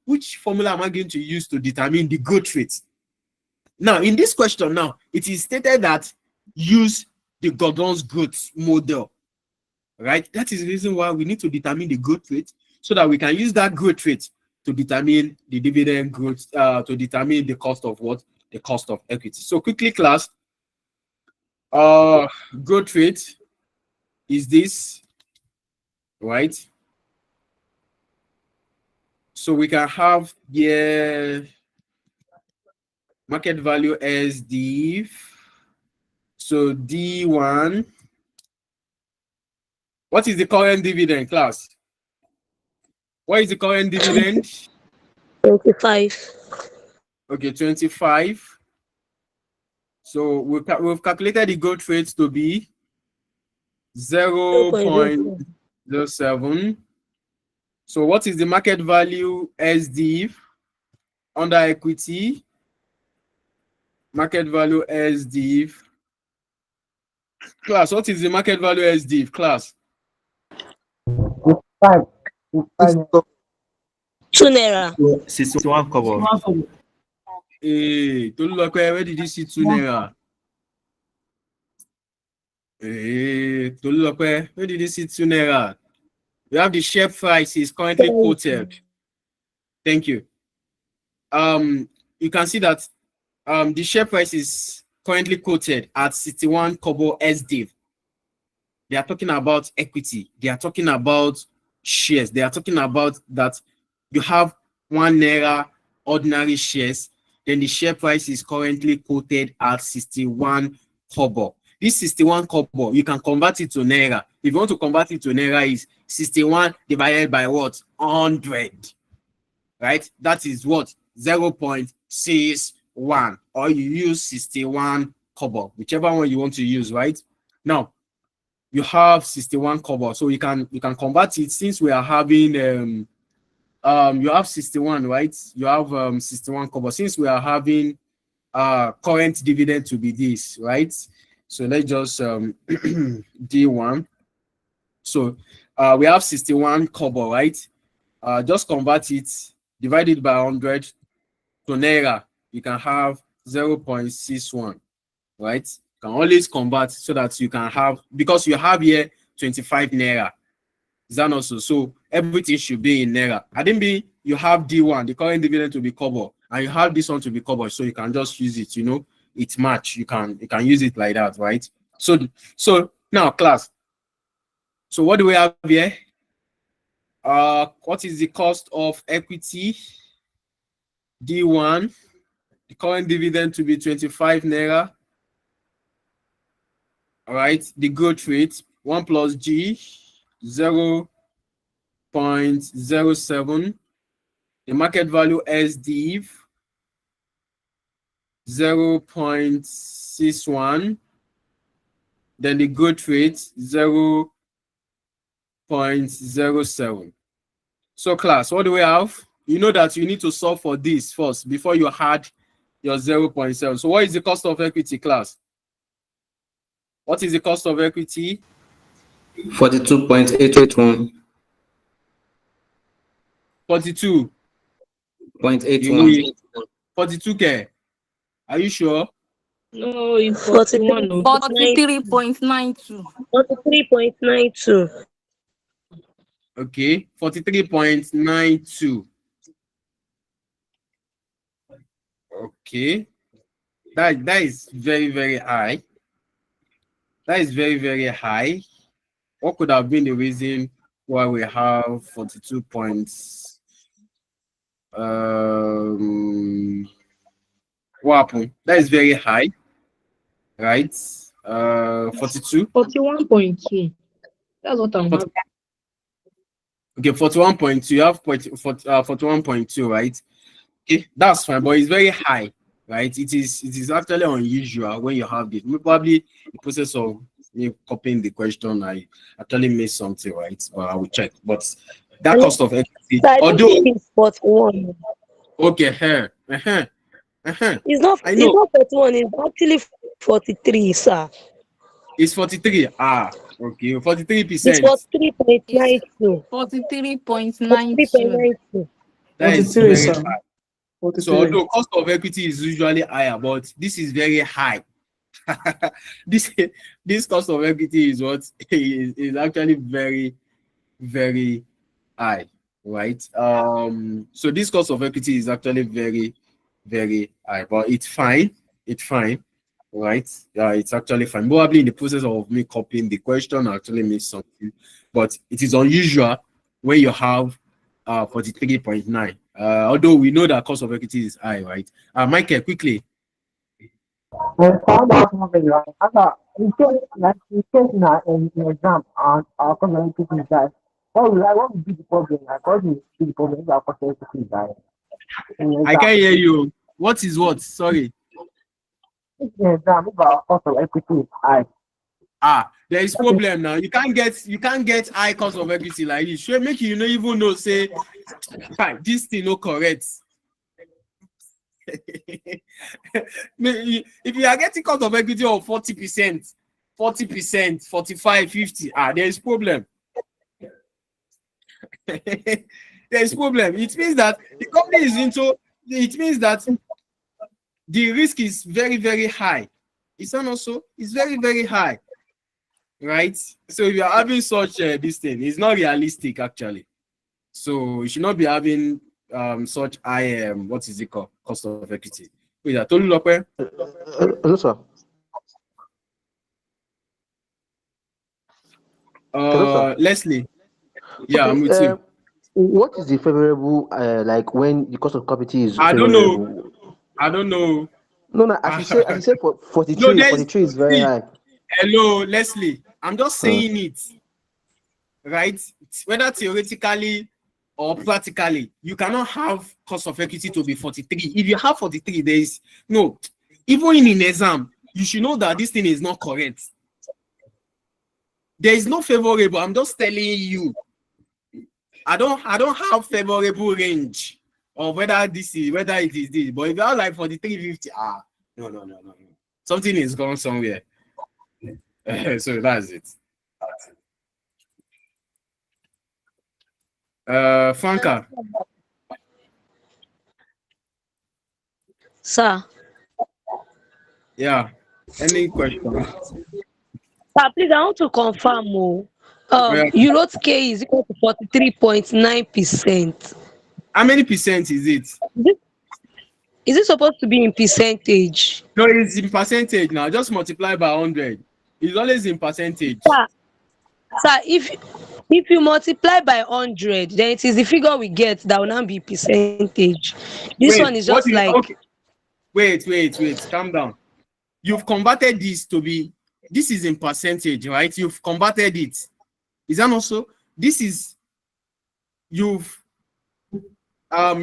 which formula am I going to use to determine the growth rate? Now, in this question, now it is stated that use the Gordon's growth model. Right? That is the reason why we need to determine the growth rate so that we can use that growth rate to determine the dividend growth, to determine the cost of what? The cost of equity. So quickly, class, growth rate is this, right? So we can have market value as D. So D1. What is the current dividend, class? What is the current dividend? 25. Okay, 25. So we've calculated the growth rate to be 0.07. So what is the market value SD under equity? Market value SD. Class, what is the market value SD, class? 2 naira. 61 kobo. Hey, where did you see 2 naira? Hey, where did you see 2 naira? You have the share price is currently quoted. Thank you. You can see that the share price is currently quoted at 61 kobo SDIV. They are talking about equity. They are talking about shares. They are talking about that you have 1 naira ordinary shares, then the share price is currently quoted at 61 kobo. This 61 kobo, you can convert it to naira. If you want to convert it to naira, is 61 divided by what? 100. Right? That is what? 0.61. Or you use 61 kobo, whichever one you want to use, right? Now, you have 61 kobo, so you can convert it. Since we are having you have 61, right? You have 61 kobo. Since we are having current dividend to be this, right? So let's just D1. So we have 61 kobo, right? Just convert it, divide it by 100 to naira. You can have 0.61, right? You can always convert so that you can have, because you have here 25 naira. Is that also? So everything should be in naira. I didn't be you have D1, the current dividend to be kobo, and you have this one to be kobo, so you can just use it, you know, it's match. You can use it like that, right? So now, class. So what do we have here? What is the cost of equity? D1, the current dividend to be 25 naira. All right, the growth rate 1 plus G 0.07. The market value SDIV 0.61. Then the growth rate 0.07. So class, what do we have? You know that you need to solve for this first before you add your 0.7. So what is the cost of equity, class? What is the cost of equity? 42.881. 42.81. 42K. Are you sure? No, it's 41. 43.92. 43.92. Okay, 43.92. Okay. That is very, very high. That is very, very high. What could have been the reason why we have 42 points? What happened? That is very high, right? 42. 41.2. That's what I'm having. Okay, 41.2. You have 41.2, right? Okay, that's fine, but it's very high, right? It is actually unusual when you have this. Probably the process of me copying the question, I actually missed something, right? But I will check. But that cost of equity, although it's 41. okay, here, It's not. I know. It's not 41. It's actually 43, sir. It's 43. Okay, 43%. It's 43.92. 43.92. That is very high. So although cost of equity is usually higher, but this is very high. this cost of equity is what is actually very, very high, right? So this cost of equity is actually very, very high, but it's fine. It's fine, right? It's actually fine. Probably in the process of me copying the question, I actually missed something, but it is unusual when you have 43.9. Although we know that cost of equity is high, right? Michael, quickly. And found out something like in case in exam and our common people guys, what would be the problem? Like what would be the problem if our cost of equity guys? I can't hear you. What is what? Sorry. In exam, if our cost of equity is high. There is problem now. You can't get high cost of equity like this. Sure, make you even know say this thing no correct. If you are getting cost of equity of 40%, 45, 50, there is problem. There is problem. It means that the company is into. It means that the risk is very, very high. It's not also. It's very, very high. Right? So if you're having such this thing, it's not realistic actually. So you should not be having such high what is it called? Cost of equity. Wait, I told you Hello, sir. Hello, sir. Leslie. Yeah, I'm with you. What is the favorable like when the cost of capital is I don't favorable? know. I don't know. No, as you say, 43, No, 43 is very high. Hello, Leslie. I'm just saying it. Right? Whether theoretically or practically, you cannot have cost of equity to be 43. If you have 43, there is no. Even in an exam, you should know that this thing is not correct. There is no favorable. I'm just telling you. I don't have favorable range of whether it is this. But if you are like 43.50, no. Something is gone somewhere. So that's it. Franca. Sir. Yeah. Any question? Sir, please, I want to confirm. You wrote K is equal to 43.9%. How many percent is it? Is it supposed to be in percentage? No, it's in percentage now. Just multiply by 100. It's always in percentage. Sir, if you multiply by 100, then it is the figure we get that will now be percentage. This one is just like. Okay. Wait. Calm down. You've converted this to be. This is in percentage, right? You've converted it. Is that also? This is. You've.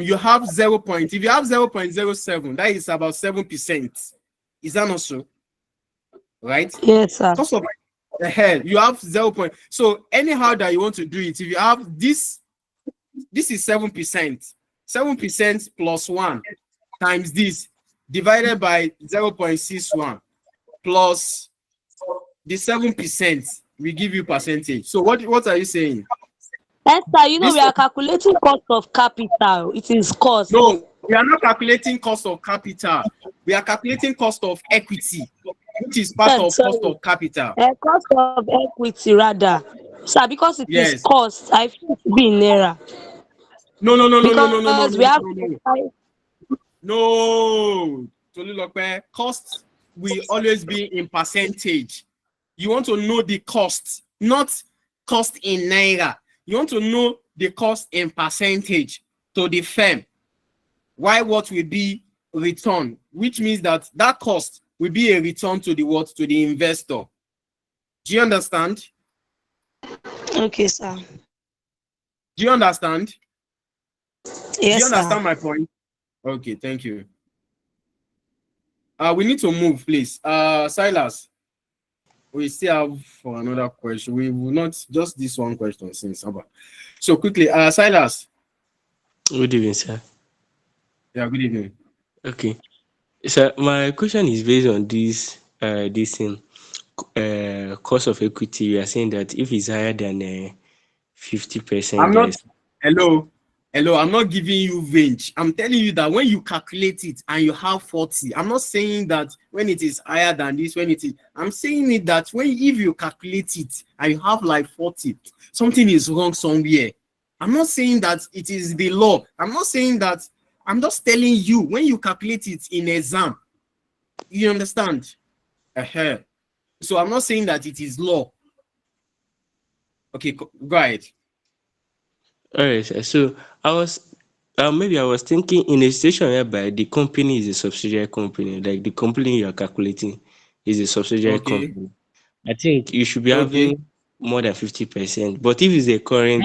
you have 0. If you have 0.07, that is about 7%. Is that not so? Right? Yes, sir. Cost of the hell, you have 0. So anyhow that you want to do it, if you have this is 7%. 7% plus 1 times this divided by 0.61 plus the 7%, we give you percentage. So what are you saying? Esther, you know This we are calculating cost of capital. It is cost. No, we are not calculating cost of capital. We are calculating cost of equity, which is part of Sorry. cost of capital. Cost of equity rather. Sir, because it is Yes. cost, I feel to be in error. No. Because we have No. Tolulope, cost will always be in percentage. You want to know the cost, not cost in naira. You want to know the cost in percentage to the firm. Why what will be return, which means that cost will be a return to the what? To the investor. Do you understand? Okay, sir. Do you understand? Yes, Do you understand sir. my point? Okay, thank you. We need to move, please. Silas, we still have for another question. We will not just this one question since. So quickly, Silas. Good evening, sir. Yeah, good evening. Okay. So my question is based on this thing. Cost of equity. You are saying that if it's higher than 50%, I'm not. Hello, I'm not giving you range. I'm telling you that when you calculate it and you have 40, I'm not saying that when it is higher than this, I'm saying it that if you calculate it and you have like 40, something is wrong somewhere. I'm not saying that it is the law. I'm not saying that. I'm just telling you when you calculate it in exam, you understand? So I'm not saying that it is law. Okay, go ahead. All right, sir. So I was thinking in a situation whereby the company is a subsidiary company, like the company you are calculating is a subsidiary company. I think you should be having more than 50%. But if it's a current,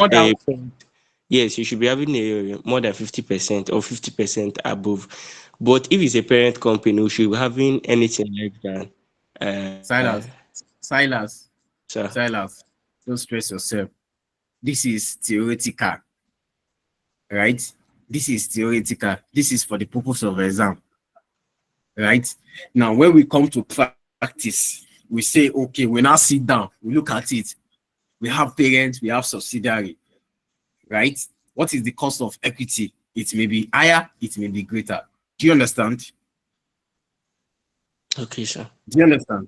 yes, you should be having a more than 50% or 50% above. But if it's a parent company, you should be having anything less than. Silas, Sir. Silas, don't stress yourself. This is theoretical, right? This is theoretical. This is for the purpose of exam, right? Now, when we come to practice, we say, okay, we now sit down, we look at it. We have parents, we have subsidiary, right? What is the cost of equity? It may be higher, it may be greater. Do you understand? Okay, sir. Do you understand?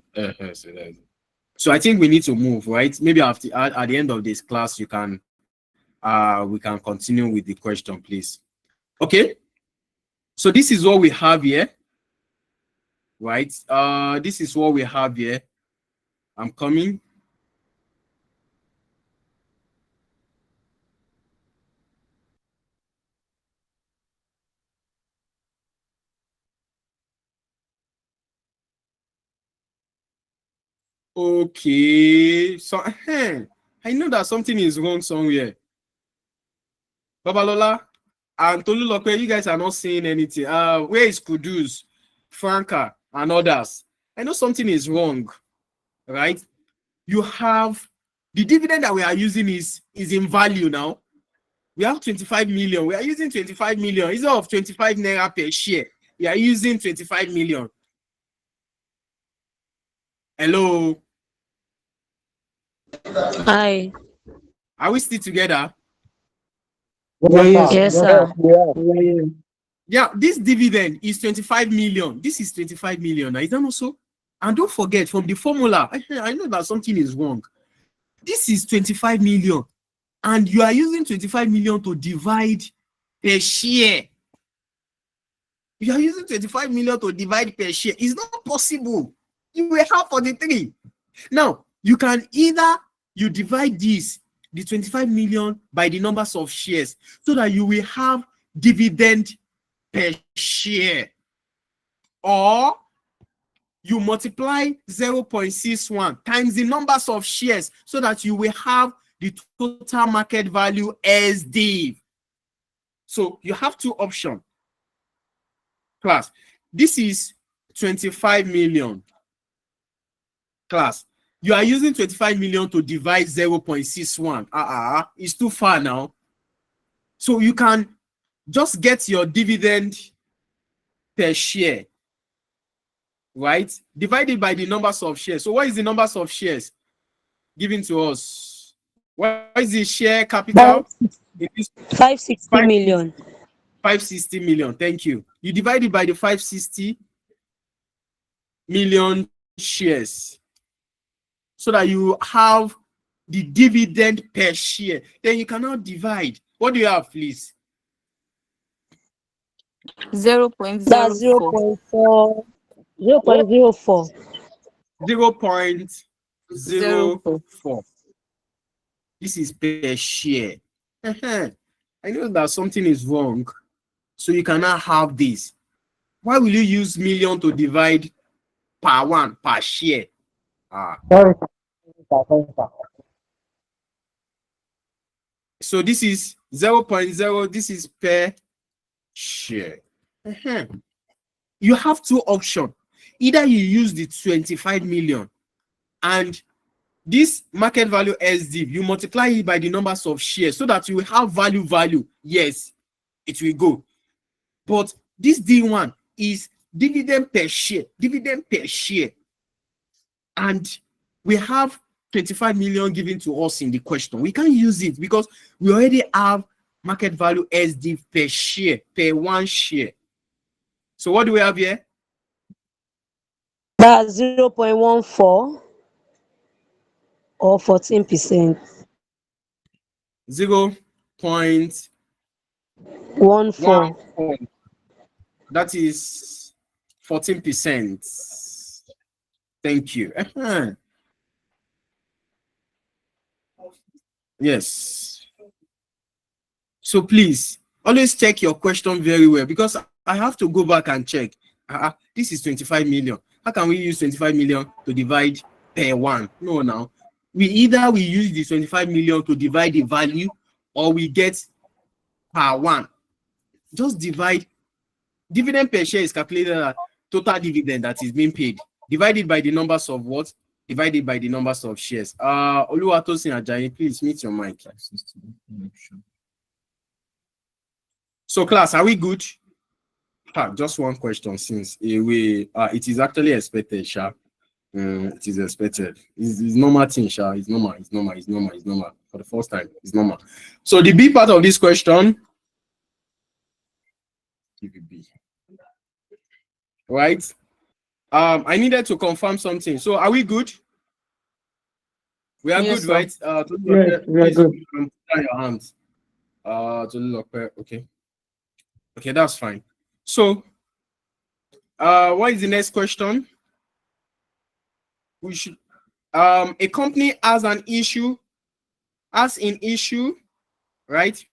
So I think we need to move, right? Maybe at the end of this class, we can continue with the question, please. Okay. So this is what we have here, right? This is what we have here. I'm coming. Okay, so I know that something is wrong somewhere. Babalola and Tolulope, you guys are not saying anything. Where is Kudus, Franca, and others? I know something is wrong, right? You have the dividend that we are using is in value now. We have 25 million. We are using 25 million. Instead of 25 naira per share, we are using 25 million. Hello. Hi. Are we still together? Yes, sir. Yeah, this dividend is 25 million. This is 25 million. Is that not so? And don't forget, from the formula, I know that something is wrong. This is 25 million. And you are using 25 million to divide per share. You are using 25 million to divide per share. It's not possible. You will have 43. Now, you can either you divide this, the 25 million, by the numbers of shares, so that you will have dividend per share, or you multiply 0.61 times the numbers of shares, so that you will have the total market value as div. So you have two options. Class, this is 25 million. Class, you are using 25 million to divide 0.61. It's too far now. So you can just get your dividend per share, right? Divided by the numbers of shares. So what is the numbers of shares given to us? What is the share capital? 560 million. 560 million. Thank you. You divide it by the 560 million shares so that you have the dividend per share. Then you cannot divide. What do you have, please? 0.04. That's 0.4. 0.04. 0.04. This is per share. I know that something is wrong, so you cannot have this. Why will you use million to divide per one, per share? Sorry, sir. So this is 0.0. This is per share. You have two options. Either you use the 25 million and this market value SD, you multiply it by the numbers of shares so that you will have value. Yes, it will go. But this D1 is dividend per share. And we have 25 million given to us in the question. We can't use it because we already have market value SD per share, per one share. So what do we have here? That's 0.14 or 14%. 0.14. That is 14%. Thank you. Yes. So please always check your question very well because I have to go back and check. This is 25 million. How can we use 25 million to divide per one? No, now we use the 25 million to divide the value or we get per one. Just divide. Dividend per share is calculated as total dividend that is being paid divided by the numbers of what? Divided by the numbers of shares. Oluwatosin Ajayi, please mute your mic. So class, are we good? Just one question since it is actually expected, Sha. It is expected. It's normal thing, Sha. It's normal. For the first time, it's normal. So the B part of this question, right? I needed to confirm something. So are we good? We are Yes, good, sir. right? Yes, we are good. Put down your hands. Okay. Okay, that's fine. So, what is the next question? We should. A company has an issue, right?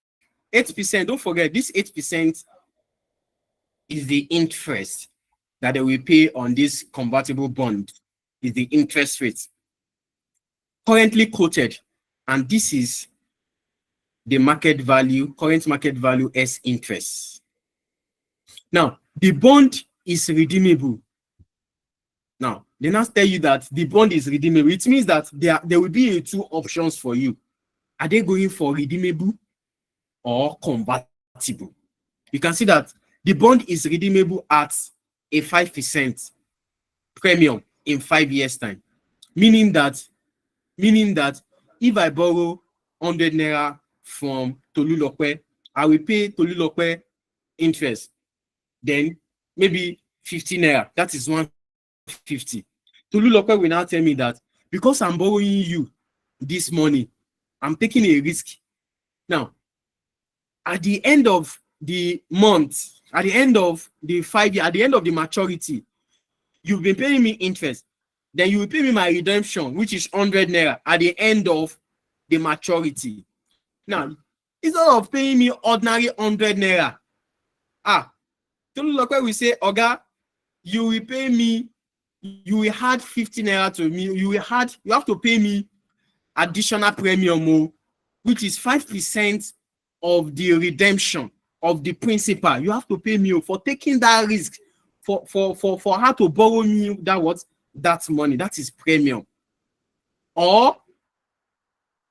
8%. Don't forget, this 8% is the interest that they will pay on this convertible bond. Is the interest rate currently quoted, and this is the market value, current market value as interest. Now, the bond is redeemable. Now, they now tell you that the bond is redeemable. It means that there will be two options for you. Are they going for redeemable or convertible? You can see that the bond is redeemable at a 5% premium in 5 years' time. Meaning that if I borrow 100 naira from Tolulope, I will pay Tolulope interest. Then maybe 50 naira. That is 150. Tolulope will now tell me that because I'm borrowing you this money, I'm taking a risk. Now, at the end of the month, at the end of the 5 year, at the end of the maturity, you've been paying me interest. Then you will pay me my redemption, which is 100 naira at the end of the maturity. Now, instead of paying me ordinary 100 naira, Tolulope will say, Oga, you will pay me, you will add 50 naira to me, you have to pay me additional premium, which is 5% of the redemption. of the principal. You have to pay me for taking that risk for her to borrow me that money. That is premium. Or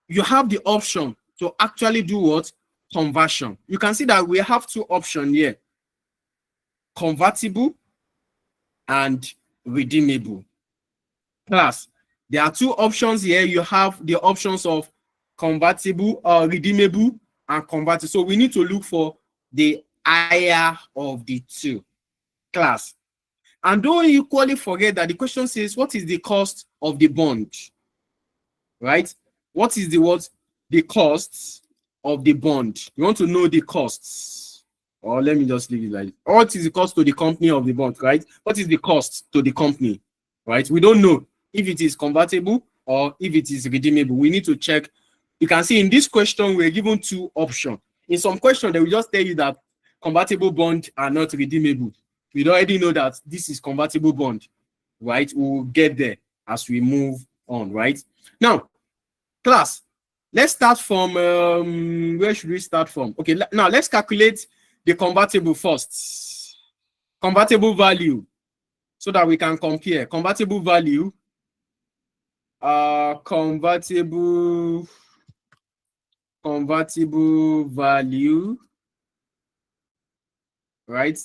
you have the option to actually do what? Conversion. You can see that we have two options here: convertible and redeemable. Class, there are two options here. You have the options of convertible or redeemable and convertible. So we need to look for the higher of the two. Class, and don't equally forget that the question says, what is the cost of the bond? Right? What is the costs of the bond? You want to know the costs. Or let me just leave it like, what is the cost to the company of the bond, right? What is the cost to the company, right? We don't know if it is convertible or if it is redeemable. We need to check. You can see in this question, we're given two options. In some question, they will just tell you that convertible bond are not redeemable. We already know that this is convertible bond, right? We'll get there as we move on, right? Now, class, let's start from, where should we start from? Okay, now let's calculate the convertible first. Convertible value, so that we can compare. Convertible value, convertible value, right?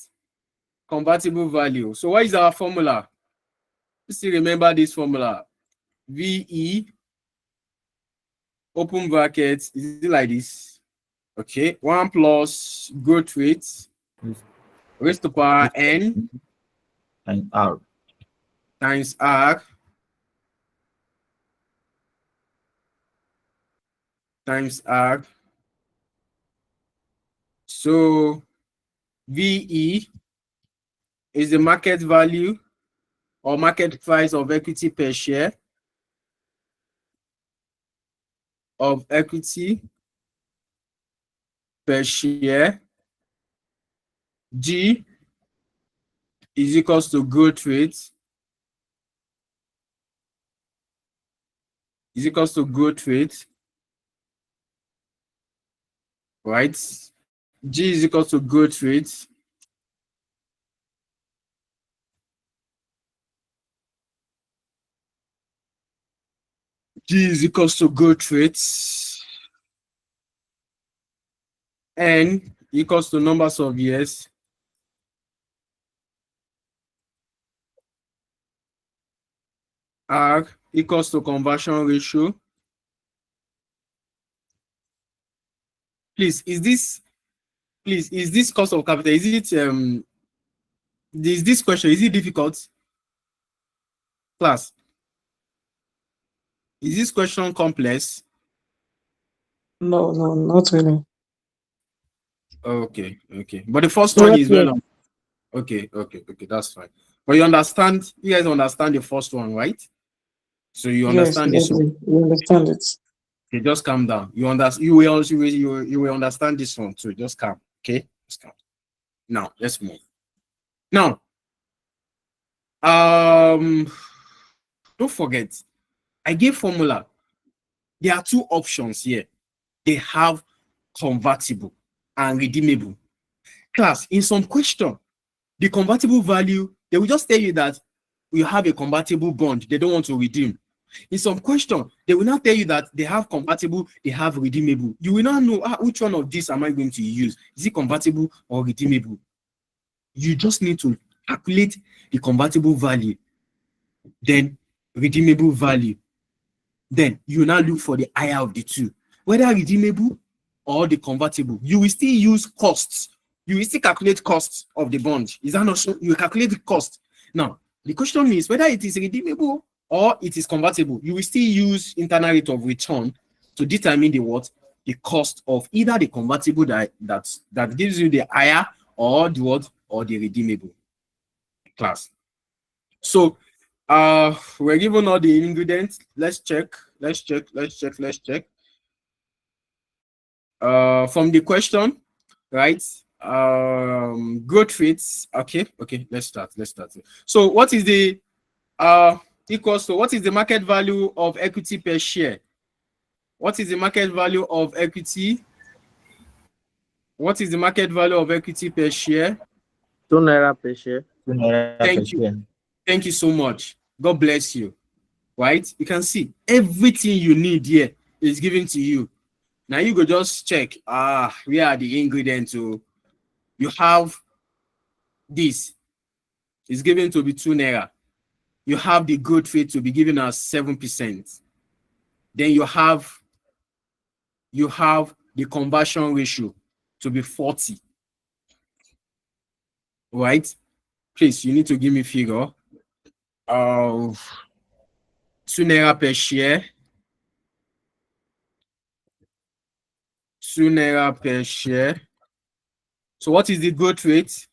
Convertible value. So what is our formula? You still remember this formula? VE, open brackets, is it like this? Okay, 1 plus growth rate raised to power n and R times R times R. So VE is the market value or market price of equity per share of equity per share. G is equals to growth rate is equals to growth rate, right? G is equals to growth rate. G is equals to growth rate. N equals to numbers of years. R equals to conversion ratio. Please, is this cost of capital? Is it is this question, is it difficult? Class, is this question complex? No, not really. Okay. But the first one is well. Okay, that's fine. But you guys understand the first one, right? So you understand this one. You understand it. Okay, just calm down. You will understand this one too. Just calm. Okay, just calm. Now let's move. Now, don't forget, I gave formula. There are two options here. They have convertible and redeemable. Class, in some question, the convertible value, they will just tell you that you have a convertible bond, they don't want to redeem. In some question, they will not tell you that they have convertible, they have redeemable. You will not know which one of these am I going to use. Is it convertible or redeemable? You just need to calculate the convertible value, then redeemable value. Then you now look for the higher of the two, whether redeemable or the convertible. You will still use costs. You will still calculate costs of the bond. Is that not so? You calculate the cost. Now, the question is whether it is redeemable or it is convertible. You will still use internal rate of return to determine the cost of either the convertible that gives you the higher or the redeemable. Class. So we're given all the ingredients. Let's check. From the question, right? Growth rates. Okay. Let's start. So what is the equals to what is the market value of equity per share? What is the market value of equity What is the market value of equity per share? 2 naira per share. 2 naira per Thank you. share. Thank you so much. God bless you. Right? You can see everything you need here is given to you. Now you go just check. Where are the ingredients? So you have this. It's given to be 2 naira. You have the growth rate to be given as 7%. Then you have the conversion ratio to be 40. Right? Please, you need to give me figure of 2 naira per share. 2 naira per share. So what is the growth rate?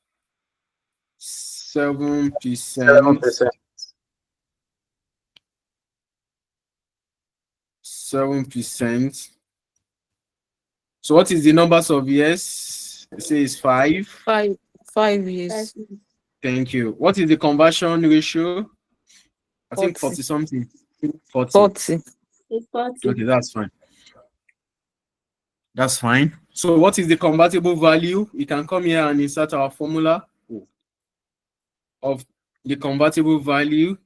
7%. 7%. 7%. So what is the numbers of years? It says 5. 5 years. Thank you. What is the conversion ratio? I think 40. 40 something. 40. 40. Okay, that's fine. That's fine. So what is the convertible value? You can come here and insert our formula of the convertible value.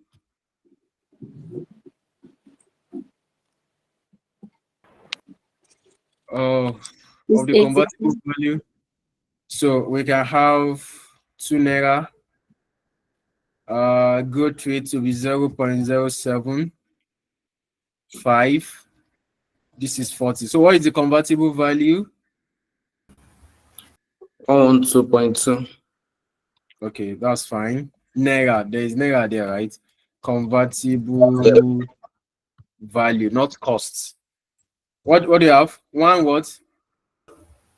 Of the convertible value. So we can have 2 naira. Growth rate to be 0.075. This is 40. So what is the convertible value? 2.2. Okay, that's fine. Naira, there is naira there, right? Convertible value, not costs. What do you have? One what?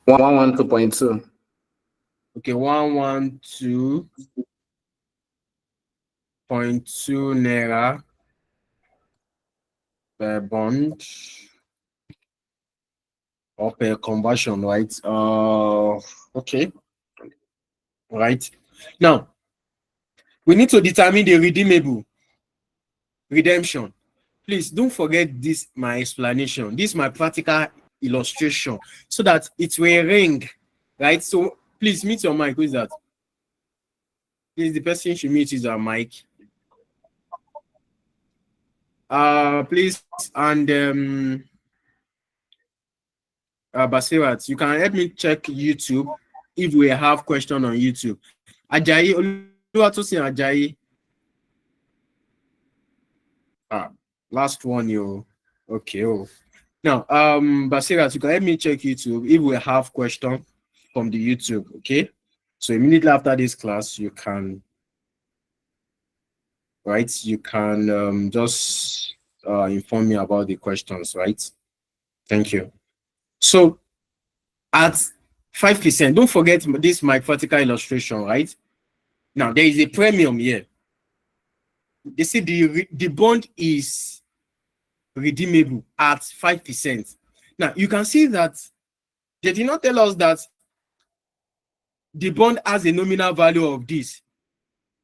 112.2. Okay, 112.2 naira per bond or per conversion, right? Okay. Right. Now, we need to determine the redeemable redemption. Please don't forget this, my explanation. This is my practical illustration so that it will ring, right? So please mute your mic. Who is that? Please, the person should mute his mic. Please, and Basirat, you can help me check YouTube if we have question on YouTube. Ajayi, Oluwatosin Ajayi. Last one, you. Okay. Oh. Now, Basirat, you can help me check YouTube if we have question from the YouTube. Okay. So immediately after this class, you can, right? You can just inform me about the questions, right? Thank you. So at 5%, don't forget this my practical illustration, right? Now there is a premium here. They say the bond is redeemable at 5%. Now you can see that they did not tell us that the bond has a nominal value of this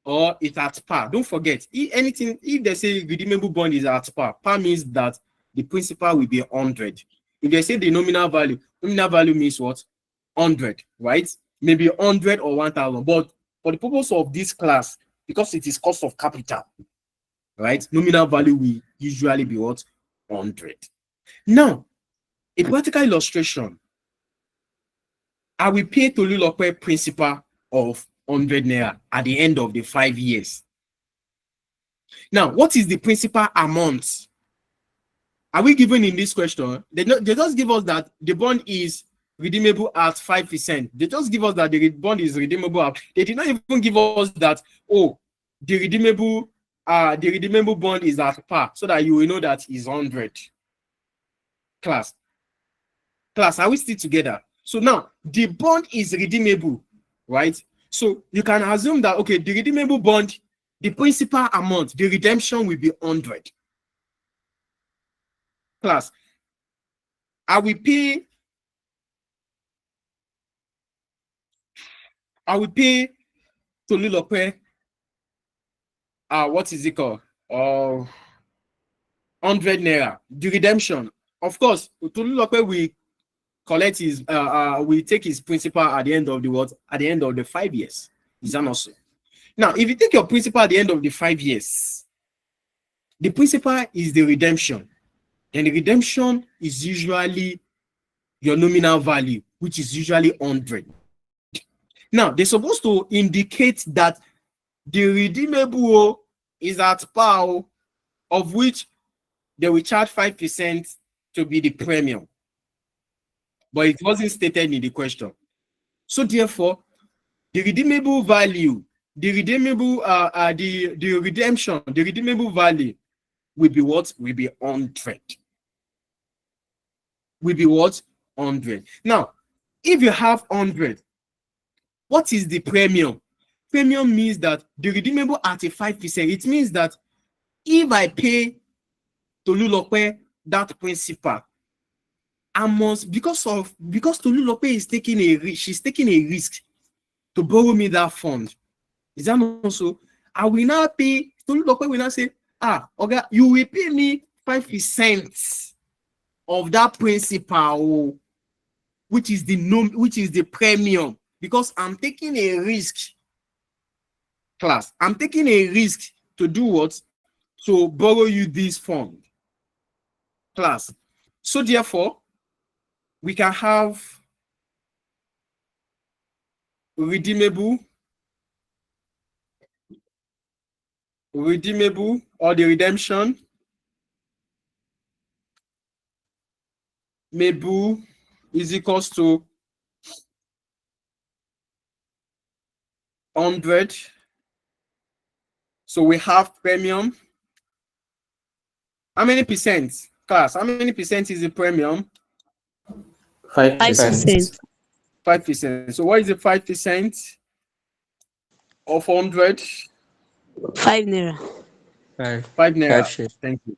or it's at par. Don't forget, if they say redeemable bond is at par means that the principal will be 100. If they say the nominal value means what? 100, right? Maybe 100 or 1,000. But for the purpose of this class, because it is cost of capital, right? Nominal value will usually be what? 100. Now, a practical illustration. I will pay Tolulope principal of 100 naira at the end of the 5 years. Now, what is the principal amount? Are we given in this question? They just give us that the bond is redeemable at 5%. They just give us that the bond is redeemable at. They did not even give us that, oh, the redeemable bond is at par, so that you will know that is 100. Class, are we still together? So now the bond is redeemable, right? So you can assume that, okay, the redeemable bond, the principal amount, the redemption will be 100. Class, I will pay Tolulope, what is it called? 100 naira. The redemption, of course, Tolulope will collect his we take his principal at the end of the what? At the end of the 5 years. Is that not so? Now, if you take your principal at the end of the 5 years, the principal is the redemption. And the redemption is usually your nominal value, which is usually 100. Now, they're supposed to indicate that the redeemable is at par, of which they will charge 5% to be the premium. But it wasn't stated in the question. So therefore, the redeemable value, the redeemable, the redemption, the redeemable value will be what? Will be 100. Will be what? 100. Now, if you have 100, what is the premium? Premium means that the redeemable at a 5%. It means that if I pay Tolulope that principal, I must, because Tolulope is taking a risk, she's taking a risk to borrow me that fund. Is that not so? I will now pay, Tolulope will now say, okay, you will pay me 5% of that principal, which is the premium, because I'm taking a risk. Class, I'm taking a risk to do what? To borrow you this fund. Class. So therefore, we can have redeemable, or the redemption, Mebu is equals to 100. So we have premium. How many percent? Class, how many percent is the premium? 5%. 5%. So what is the 5% of 100? 5 naira. 5 naira. Thank you.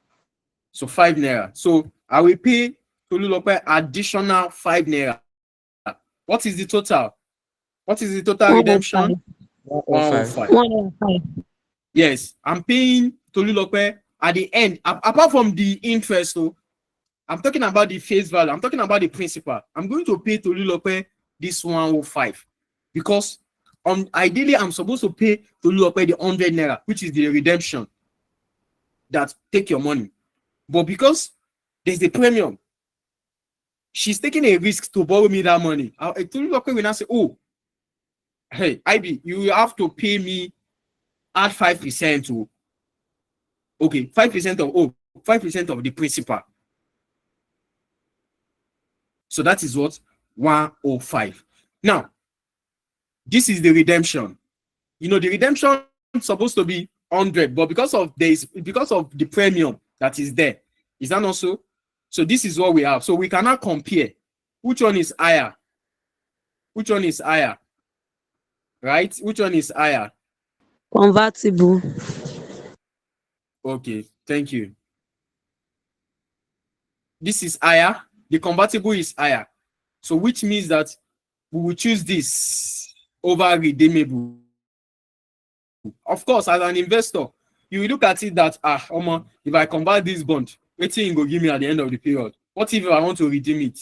So 5 naira. So I will pay Tolulope additional 5 naira. What is the total? What is the total redemption? 105. 105. Yes, I'm paying Tolulope at the end, apart from the interest. So I'm talking about the face value. I'm talking about the principal. I'm going to pay Tolulope this 105 because ideally I'm supposed to pay Tolulope the 100 naira, which is the redemption that take your money. But because there's the premium, she's taking a risk to borrow me that money. Tolulope will now say, oh, hey, IB, you have to pay me at 5% to, okay, 5% of 5% of the principal. So that is what? 105. Now, this is the redemption. You know, the redemption is supposed to be 100, but because of the premium that is there, is that not so? So this is what we have. So we cannot compare which one is higher. Which one is higher? Right? Which one is higher? Convertible. Okay, thank you. This is higher. The convertible is higher. So which means that we will choose this over redeemable. Of course, as an investor, you will look at it that, if I convert this bond, what thing will give me at the end of the period? What if I want to redeem it?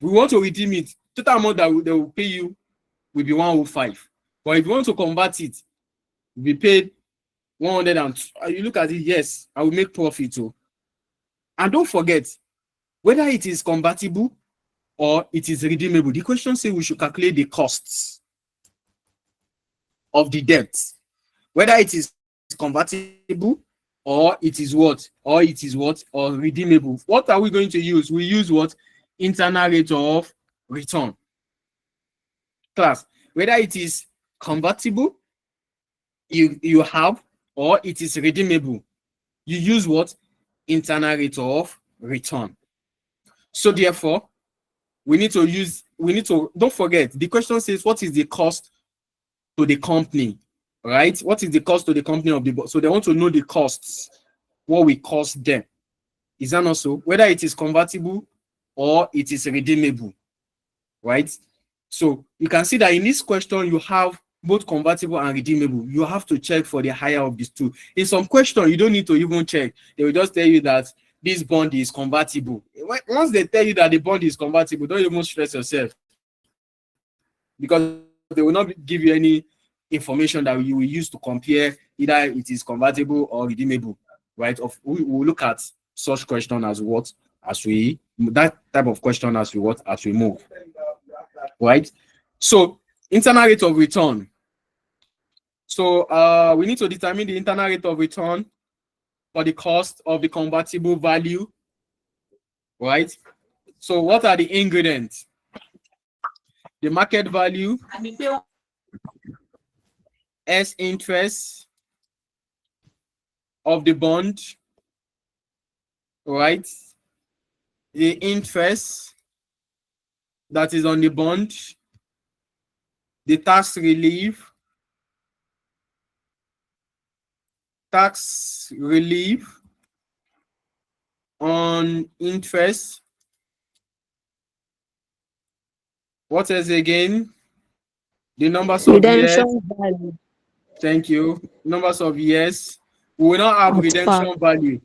We want to redeem it. Total amount that they will pay you will be 105. But if you want to convert it, you'll be paid 100. And you look at it, yes, I will make profit too. And don't forget, whether it is convertible or it is redeemable, the question says we should calculate the costs of the debt. Whether it is convertible or it is what? Or it is what? Or redeemable. What are we going to use? We use what? Internal rate of return. Class, whether it is convertible, you have, or it is redeemable, you use what? Internal rate of return. So therefore, don't forget, the question says, what is the cost to the company, right? What is the cost to the company of the board? So they want to know the costs, what will cost them. Is that not so? Whether it is convertible or it is redeemable, right? So you can see that in this question, you have both convertible and redeemable. You have to check for the higher of these two. In some question, you don't need to even check. They will just tell you that this bond is convertible. Once they tell you that the bond is convertible, don't even stress yourself, because they will not give you any information that you will use to compare either it is convertible or redeemable, right? We will look at such question as that type of question as we move, right? So internal rate of return. So we need to determine the internal rate of return for the cost of the convertible value, right? So what are the ingredients? The market value, S interest of the bond, right? The interest that is on the bond, the tax relief on interest. What else again? The numbers of years. Redemption value. Thank you. Numbers of years. We will not have redemption value.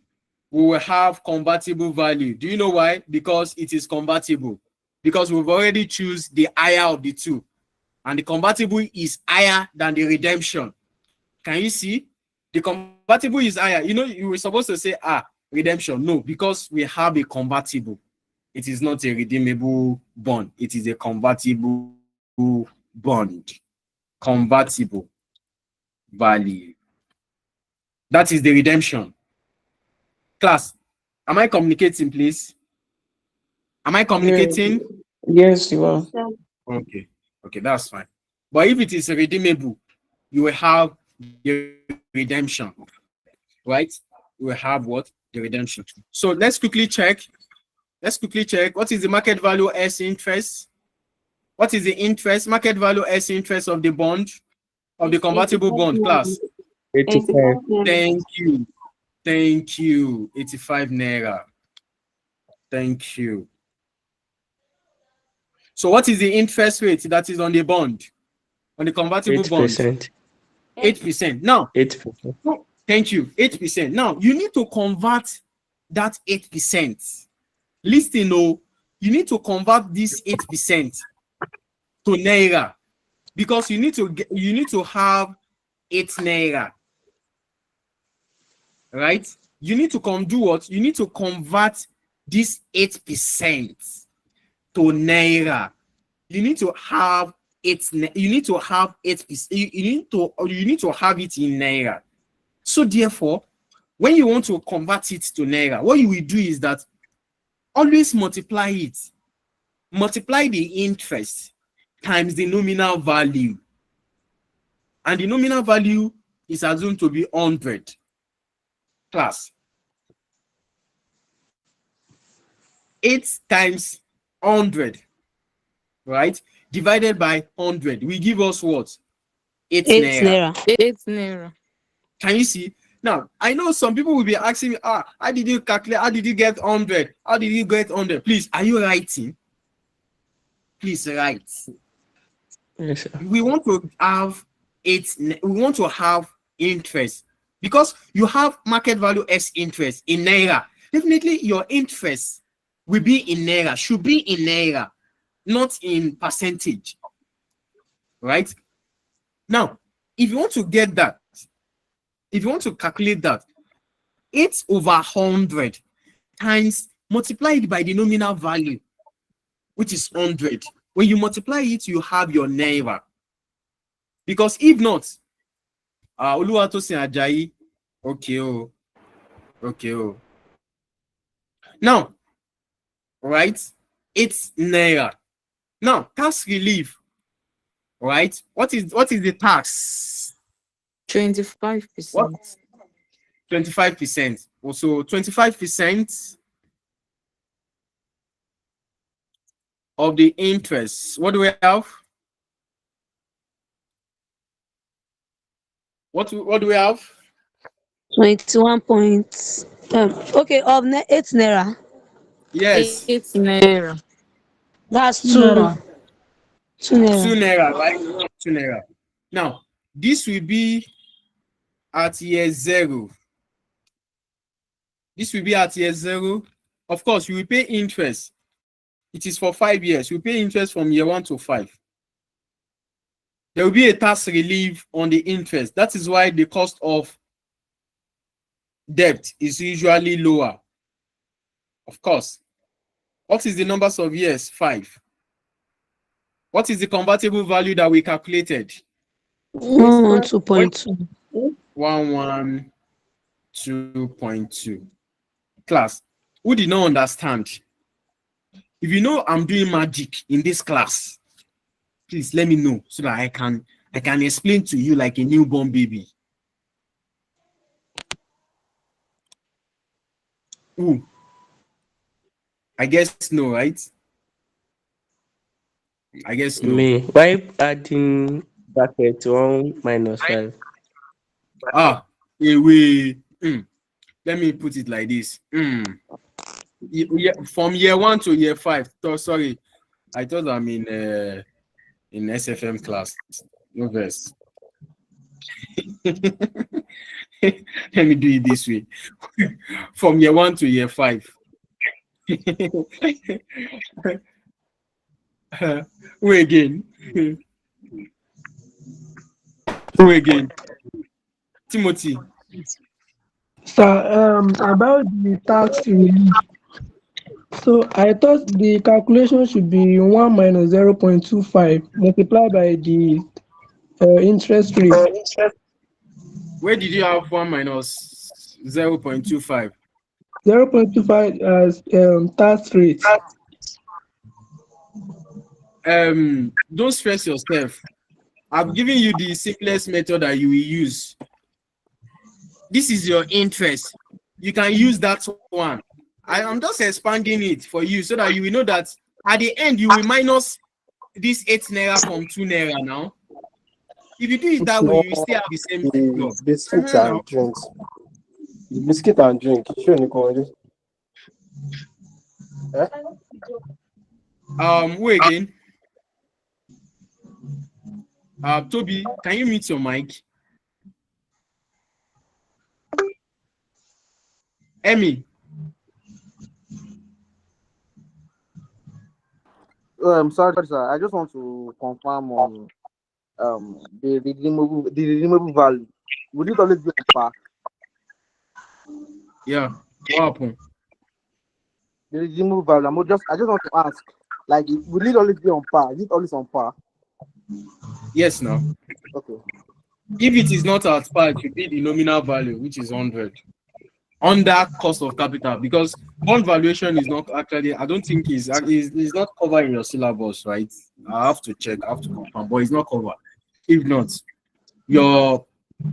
We will have convertible value. Do you know why? Because it is convertible. Because we've already choose the higher of the two. And the convertible is higher than the redemption. Can you see? The convertible is higher. You know, you were supposed to say, redemption. No, because we have a convertible. It is not a redeemable bond. It is a convertible bond. Convertible value. That is the redemption. Class, am I communicating, please? Am I communicating? Yes, you are. Okay, that's fine. But if it is redeemable, you will have the redemption, right? You will have what? The redemption. So let's quickly check. What is the market value S interest? What is the interest, market value S interest of the bond, of the convertible bond, class? 85. Thank you. 85 naira. Thank you. So what is the interest rate that is on the bond, on the convertible 8%. bond? 8%. Now, 8%. Thank you. 8%. Now, you need to convert that 8%. Listen, you need to convert this 8% to naira, because you need to have 8 naira. Right? You need to do what? You need to convert this 8% to naira. You need to have it. You need to have 8%. You need to have it in naira. So therefore, when you want to convert it to naira, what you will do is that always multiply it. Multiply the interest times the nominal value. And the nominal value is assumed to be 100. Class. 8 times 100, right? Divided by 100. We give us what? 8 naira. 8 naira. Can you see? Now, I know some people will be asking me, how did you calculate? How did you get 100? How did you get 100? Please, are you writing? Please write. Yes, sir. We want to have we want to have interest, because you have market value S interest in naira. Definitely your interest will be in naira, should be in naira, not in percentage. Right? Now, if you want to get that, if you want to calculate that, 8 over 100 times multiplied by the nominal value, which is 100. When you multiply it, you have your naira. Because if not, Oluwatosin Ajayi, okay. Now, right, it's naira. Now, tax relief, right? What is the tax? 25%. 25%. Also, 25% of the interest. What do we have? What do we have? 21 points. Okay, of 8 naira. Yes. 8 naira. That's 2 Naira. 2 naira. 2 naira, right? 2 naira. Now, this will be at year 0. This will be at year 0. Of course, you will pay interest. It is for 5 years. You pay interest from year 1 to 5. There will be a tax relief on the interest. That is why the cost of debt is usually lower. Of course. What is the numbers of years? 5. What is the convertible value that we calculated? 112.2. 112.2. Class, who did not understand? If you know I'm doing magic in this class, please let me know so that I can explain to you like a newborn baby. Ooh. I guess no, right? I guess no. Me. Why adding bracket 1 minus 5? Wait. Let me put it like this. From year 1 to year 5. Sorry, I thought I'm in SFM class. No verse. Let me do it this way. From year 1 to year 5. Who again? Who again? Timothy. Sir, about the tax relief. So I thought the calculation should be 1 minus 0.25 multiplied by the interest rate. Where did you have 1 minus 0.25? 0.25 as tax rate. Don't stress yourself. I've given you the simplest method that you will use. This is your interest. You can use that one. I'm just expanding it for you so that you will know that at the end you will minus this 8 naira from 2 naira now. If you do it that way, you will still have the same figure. Biscuits and drinks. Biscuit and drink. Sure, Nicole. Who again? Toby, can you mute your mic? Emmy. Sorry, sir. I just want to confirm on the redeemable value. Would it always be on par? Yeah. What happened? The redeemable value. I just want to ask, like, will it always be on par? Is it always on par? Yes, no. Okay. If it is not at par, it should be the nominal value, which is 100. Under cost of capital, because bond valuation is not actually, I don't think is not covered in your syllabus, right? I have to check, I have to confirm, but it's not covered. If not, your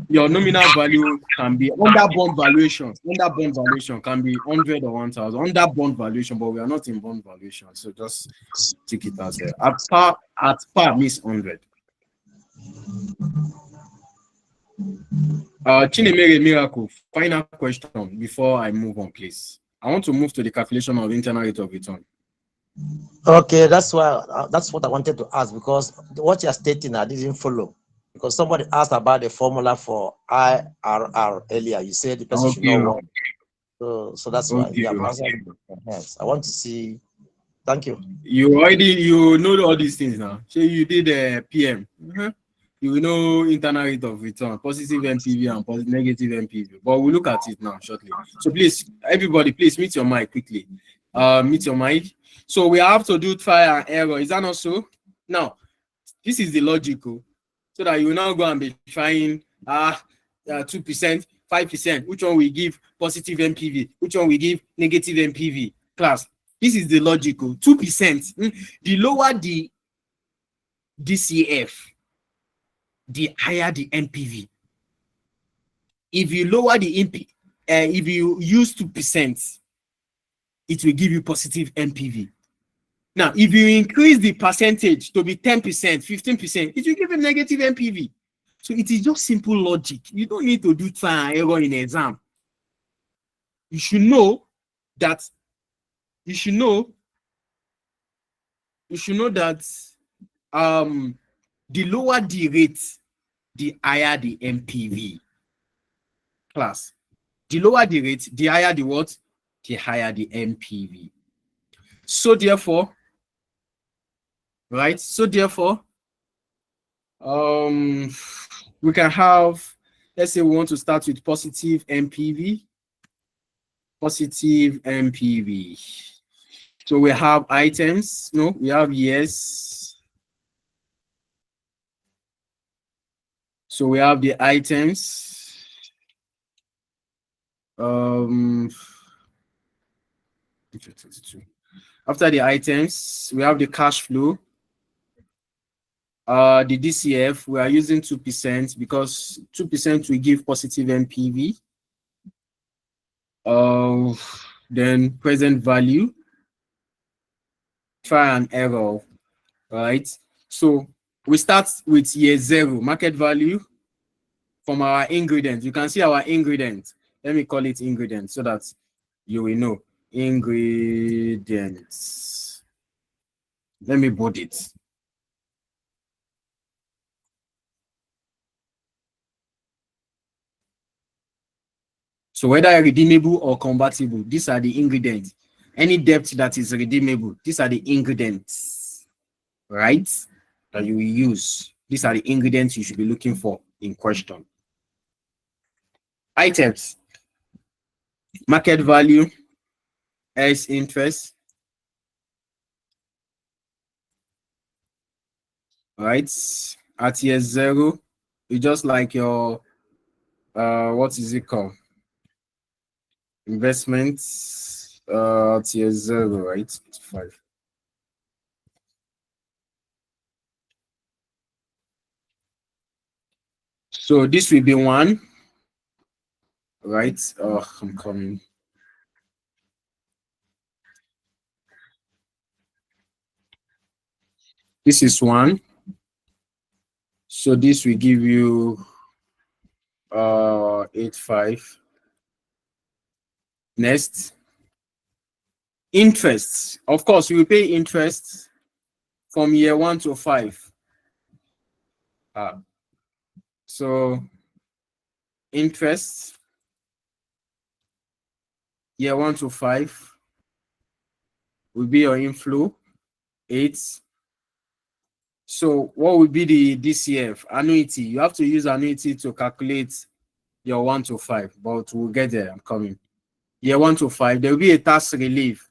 nominal value can be under bond valuation. Under bond valuation can be 100 or 1,000. Under bond valuation, but we are not in bond valuation, so just take it as at par means 100. Chinemere Miracle, final question before I move on, please. I want to move to the calculation of internal rate of return. Okay, that's what I wanted to ask, because what you're stating I didn't follow, because somebody asked about the formula for IRR earlier. You said the person should know what. So that's why you have answered. Yes, I want to see. Thank you. You know all these things now. So you did PM. You will know internal rate of return, positive NPV and negative NPV. But we'll look at it now shortly. So please, everybody, please mute your mic quickly. Mute your mic. So we have to do trial and error. Is that not so? Now, this is the logical. So that you will now go and be trying 2%, 5%. Which one we give positive NPV? Which one we give negative NPV? Class. This is the logical. 2%. The lower the DCF, the higher the NPV. If you lower the if you use 2%, it will give you positive NPV. Now, if you increase the percentage to be 10%, 15%, it will give you negative NPV. So it is just simple logic. You don't need to do trial and error in exam. You should know that. You should know that the lower the rate, the higher the NPV. Class. The lower the rate, the higher the what? The higher the NPV. So therefore, right? So therefore, we can have, let's say we want to start with positive NPV. Positive NPV. So we have items, no, we have years. So we have the items. After the items, we have the cash flow. The DCF, we are using 2% because 2% will give positive NPV. Then present value, try and error, right? So we start with year 0, market value from our ingredient. You can see our ingredient. Let me call it ingredient so that you will know. Ingredients. Let me bold it. So whether redeemable or convertible, these are the ingredients. Any debt that is redeemable, these are the ingredients, right? That you will use. These are the ingredients you should be looking for in question. Items. Market value, as interest. Right? At year 0, it's just like your, what is it called? Investments, at year 0, right? 5. So this will be 1, right? Oh, I'm coming. This is 1. So this will give you 85. Next, interest. Of course, you will pay interest from year 1 to 5. So interest year 1 to 5 will be your inflow, 8. So what will be the DCF? Annuity. You have to use annuity to calculate your 1 to 5, but we'll get there. I'm coming. Year 1 to 5, there will be a tax relief.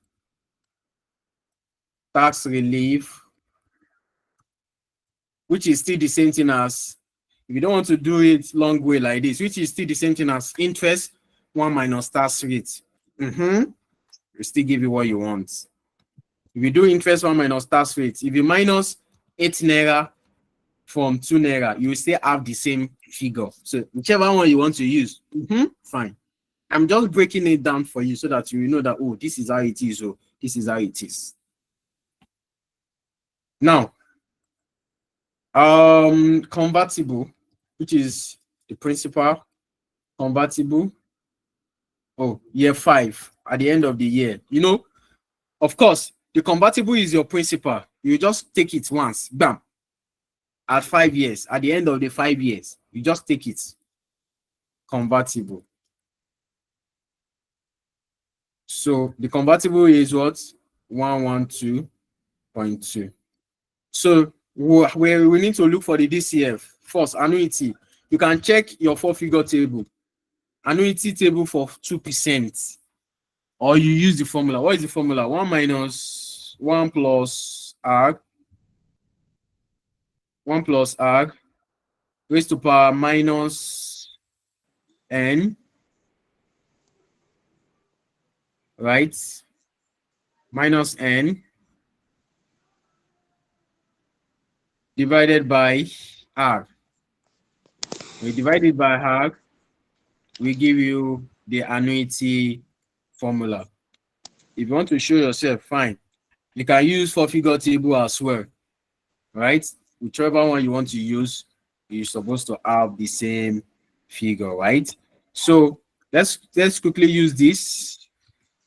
Tax relief, which is still the same thing as, if you don't want to do it long way like this, which is still the same thing as interest 1 minus tax rate. We still give you what you want. If you do interest 1 minus tax rate, if you minus 8 naira from 2 naira, you will still have the same figure. So whichever one you want to use, fine. I'm just breaking it down for you so that you will know that, oh, this is how it is, oh, this is how it is. Now, convertible, which is the principal, convertible. Oh, year 5 at the end of the year. You know, of course, the convertible is your principal. You just take it once, bam. At 5 years, at the end of the 5 years, you just take it. Convertible. So the convertible is what? 112.2. So we need to look for the DCF. First, annuity. You can check your 4-figure table. Annuity table for 2%. Or you use the formula. What is the formula? 1 minus 1 plus R. 1 plus R raised to power minus N. Right? Minus N divided by R. We divide it by R, we give you the annuity formula. If you want to show yourself, fine. You can use 4-figure table as well, right? Whichever one you want to use, you're supposed to have the same figure, right? So let's quickly use this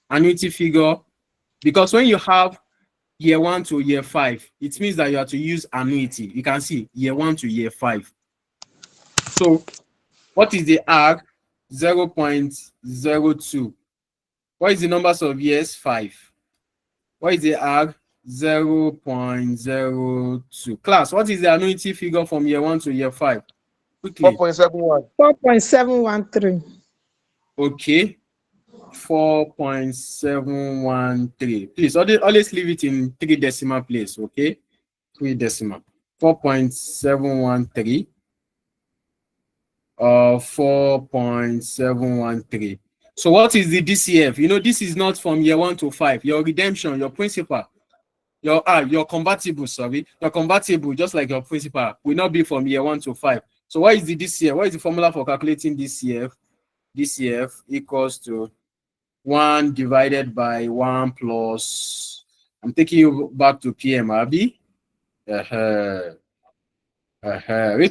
annuity figure, because when you have year 1 to year 5, it means that you have to use annuity. You can see year 1 to year 5. So what is the R? 0.02. What is the numbers of years? 5. What is the R? 0.02. Class, what is the annuity figure from year 1 to year 5? Quickly. 4.71. 4.713. Okay. 4.713. Please always leave it in 3 decimal place, okay? 3 decimal. 4.713 or 4.713. So what is the DCF? You know, this is not from year 1 to 5. Your redemption, your principal, your convertible, sorry. Your convertible, just like your principal, will not be from year 1 to 5. So what is the DCF? What is the formula for calculating DCF? DCF equals to 1 divided by 1 plus, I'm taking you back to PM, Abi. Raised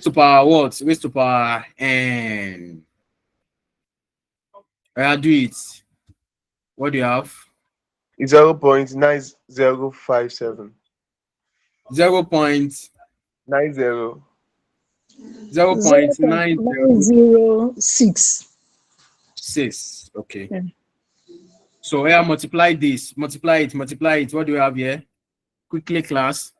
to power what? Raised to power N. I do it. What do you have? 0.9057. 0.90. 0.906. 6. Okay. Yeah. So I multiply this. Multiply it. What do you have here? Quickly, class.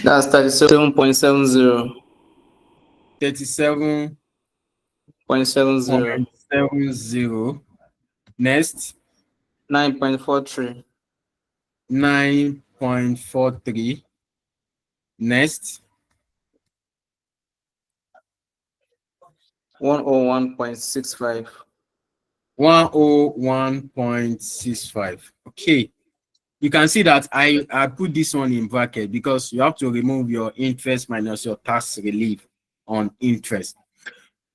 That's 37.70. 37.70. Next. 9.43. 9.43. Next. 101.65. 101.65. Okay. You can see that I put this one in bracket because you have to remove your interest minus your tax relief on interest.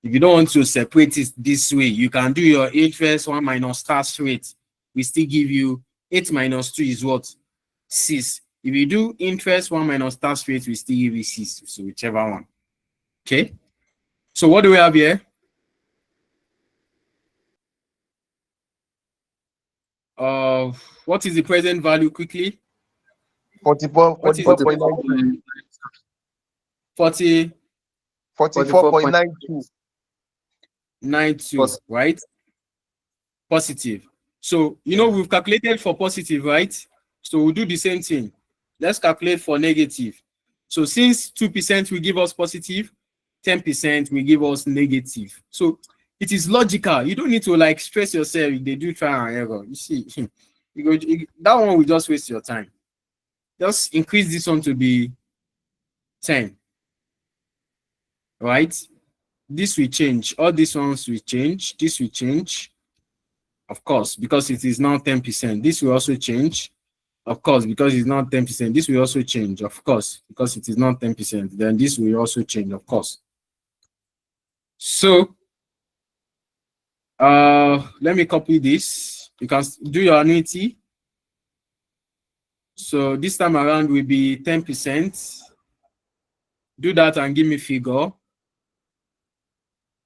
If you don't want to separate it this way, you can do your interest 1 minus tax rate. We still give you 8 minus 2 is what? 6. If you do interest 1 minus tax rate, we still give you 6. So whichever one. Okay. So what do we have here? What is the present value quickly? 44.92. 44.92. 92, right? Positive. So, you know, we've calculated for positive, right? So we'll do the same thing. Let's calculate for negative. So since 2% will give us positive, 10% will give us negative. So it is logical. You don't need to like stress yourself if they do try and error. You see, that one will just waste your time. Just increase this one to be 10. Right? This will change. All these ones will change. This will change. Of course, because it is now 10%. This will also change. Of course, because it's not 10%. This will also change. Of course, because it is not 10%. Then this will also change, of course. So, let me copy this. You can do your annuity. So this time around will be 10%. Do that and give me figure.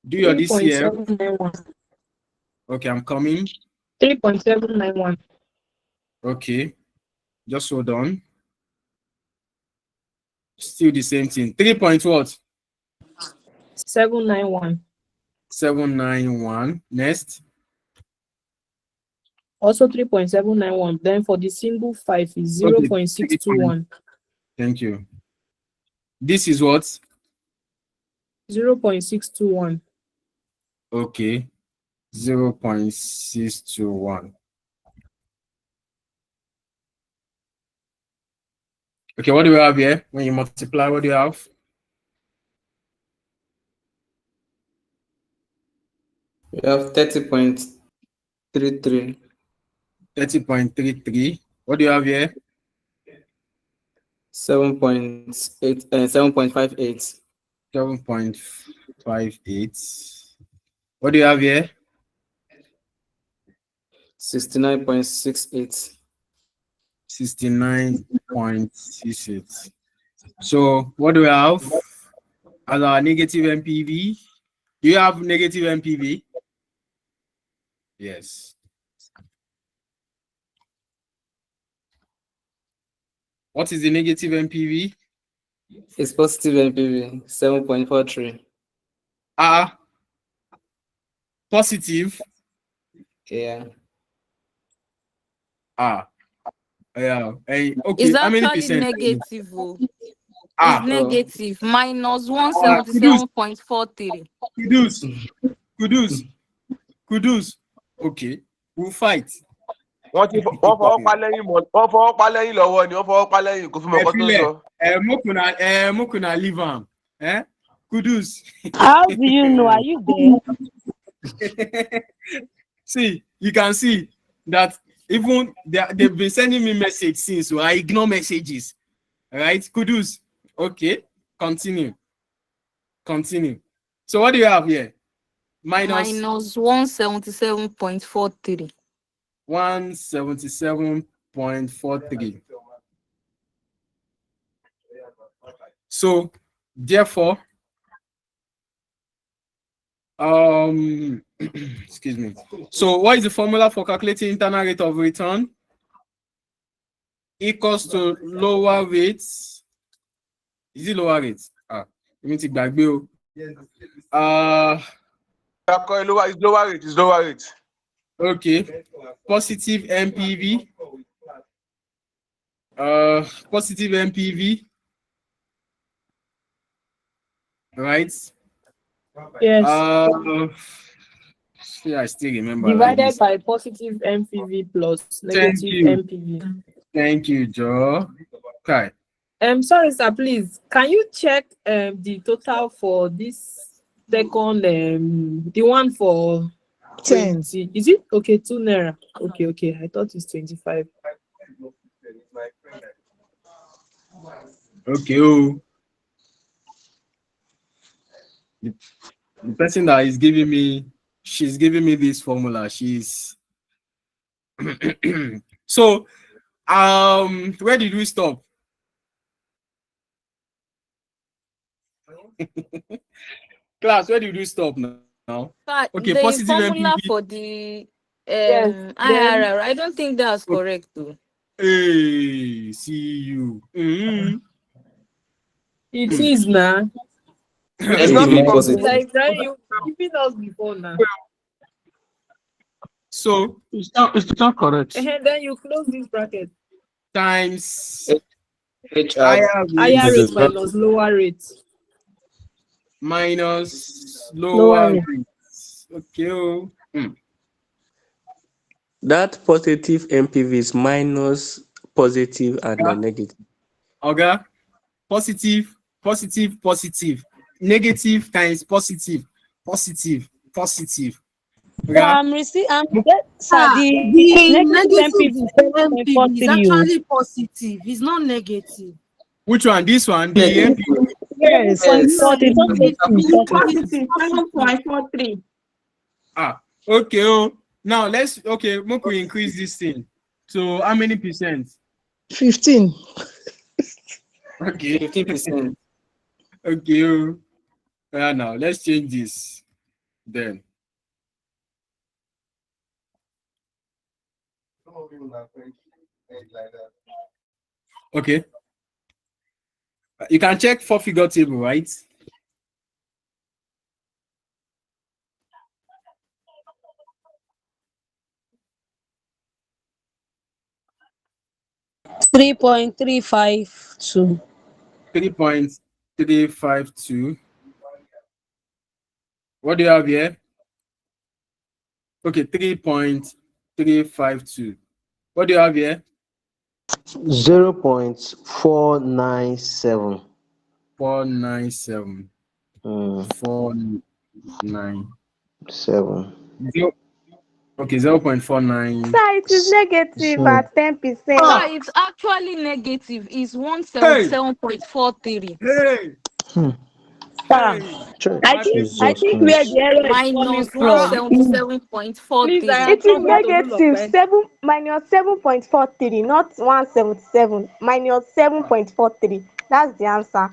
Do your DCF. Okay, I'm coming. 3.791. Okay, just hold on. Still the same thing. 3 point what? 791. 791. Next. Also 3.791. Then for the single 5 is 0.621. Thank you. This is what? 0.621. Okay. 0.621. Okay, what do we have here? When you multiply, what do you have? We have 30.33. 30.33. What do you have here? 7.8, 7.58. 7.58. What do you have here? 69.68. 69.68. So what do we have as our negative MPV? Do you have negative MPV? Yes. What is the negative MPV? It's positive MPV, 7.43. are positive. Yeah. Yeah. Hey, It's okay. How many actually percent? negative. Oh. It's Ah. negative. Minus Kudus. 177.43. Kudus. Okay. We'll fight. Wọ́n fọwọ́ pa lẹ́yìn mọ́, wọ́n fọwọ́ pa lẹ́yìn lọ́wọ́ ni, wọ́n fọwọ́ pa lẹ́yìn kò fún mi ọkọ tó ń sọ. Mokuna leave am. Kudus. How do you know? Are you there? See, you can see that even they've been sending me message since, so I ignore messages. All right, Kudus. Okay, continue. So what do you have here? Minus 177.43. 177.43. So therefore, excuse me. So what is the formula for calculating internal rate of return? Equals to lower rates. Is it lower rates? You mean to back bill? It's lower rate. Okay. Positive MPV. Positive MPV. Right? Yes. Yeah, I still remember. Divided by positive MPV plus negative MPV. Thank you, Joe. Okay. Sorry, sir, please. Can you check the total for this second the one for 10? Is it okay? 2 naira. Okay. I thought it's 25. Okay. The person that is giving me, she's giving me this formula. She's so where did we stop? Class, where did we stop now? Okay, the positive formula MPV. for the Yes, IRR, I don't think that's correct though. Hey, see you. It is now. It's not positive. Like you giving us before now. So it's not correct. And then you close this bracket. Times higher rate minus lower rate. Minus lower rate. Okay. That positive MPV is minus positive and then negative. Okay. Positive. Negative times positive. Okay. The negative MPV is actually positive. It's not negative. Which one? This one? The MPV? Yes. Positive 7.43. Okay. Now Moku increase this thing. So how many percent? 15. Okay. 50%. Okay. Now let's change this. Then. Okay. You can check 4-figure table, right? $3.352. 3.352. What do you have here? Okay, 3.352. What do you have here? 0.497. 497. 497. Okay, 0.49. Sir, it is negative at 10%. It's actually negative. It's 177.43. Hey. I think where the error is coming from. 177.43. It is negative 7.43, not 177. -7.43. That's the answer.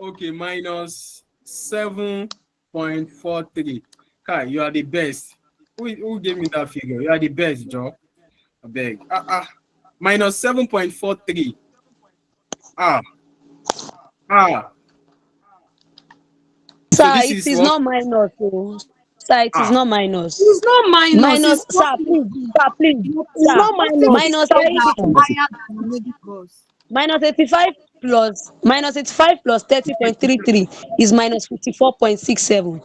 Okay, minus 7.43. Kai, you are the best. Who gave me that figure? You are the best, Joe. I beg. Minus 7.43. Sir, this it is is what? not minus. Oh. Sir, it is Ah, not minus. It's not minus. Minus, It's sir, positive. please, sir, please, It's sir. not minus. Positive Minus side are 80, higher than the negatives. minus 85 plus, minus 85 plus 30.33 is minus 54.67.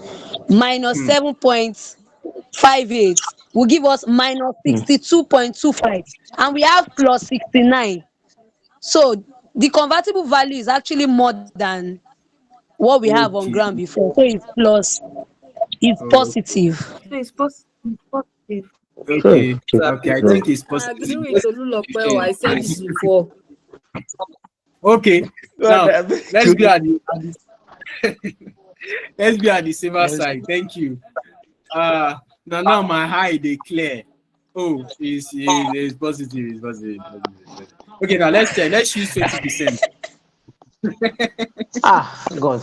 Minus hmm. 7.58 will give us minus 62.25. And we have plus 69. So the convertible value is actually more than what we have on Okay. ground before. So it's plus, it's Oh, positive. So it's positive. okay. Sir, Okay. please, I think it's I positive. agree with Olulope. I said it before. Okay. God, Now I beg let's be you. at let's be at the safer side. Thank you. Now my high they clear. Oh, it's positive. It's positive. It's positive. It's positive. Okay, now let's check. Let's use 20%. Ah, God.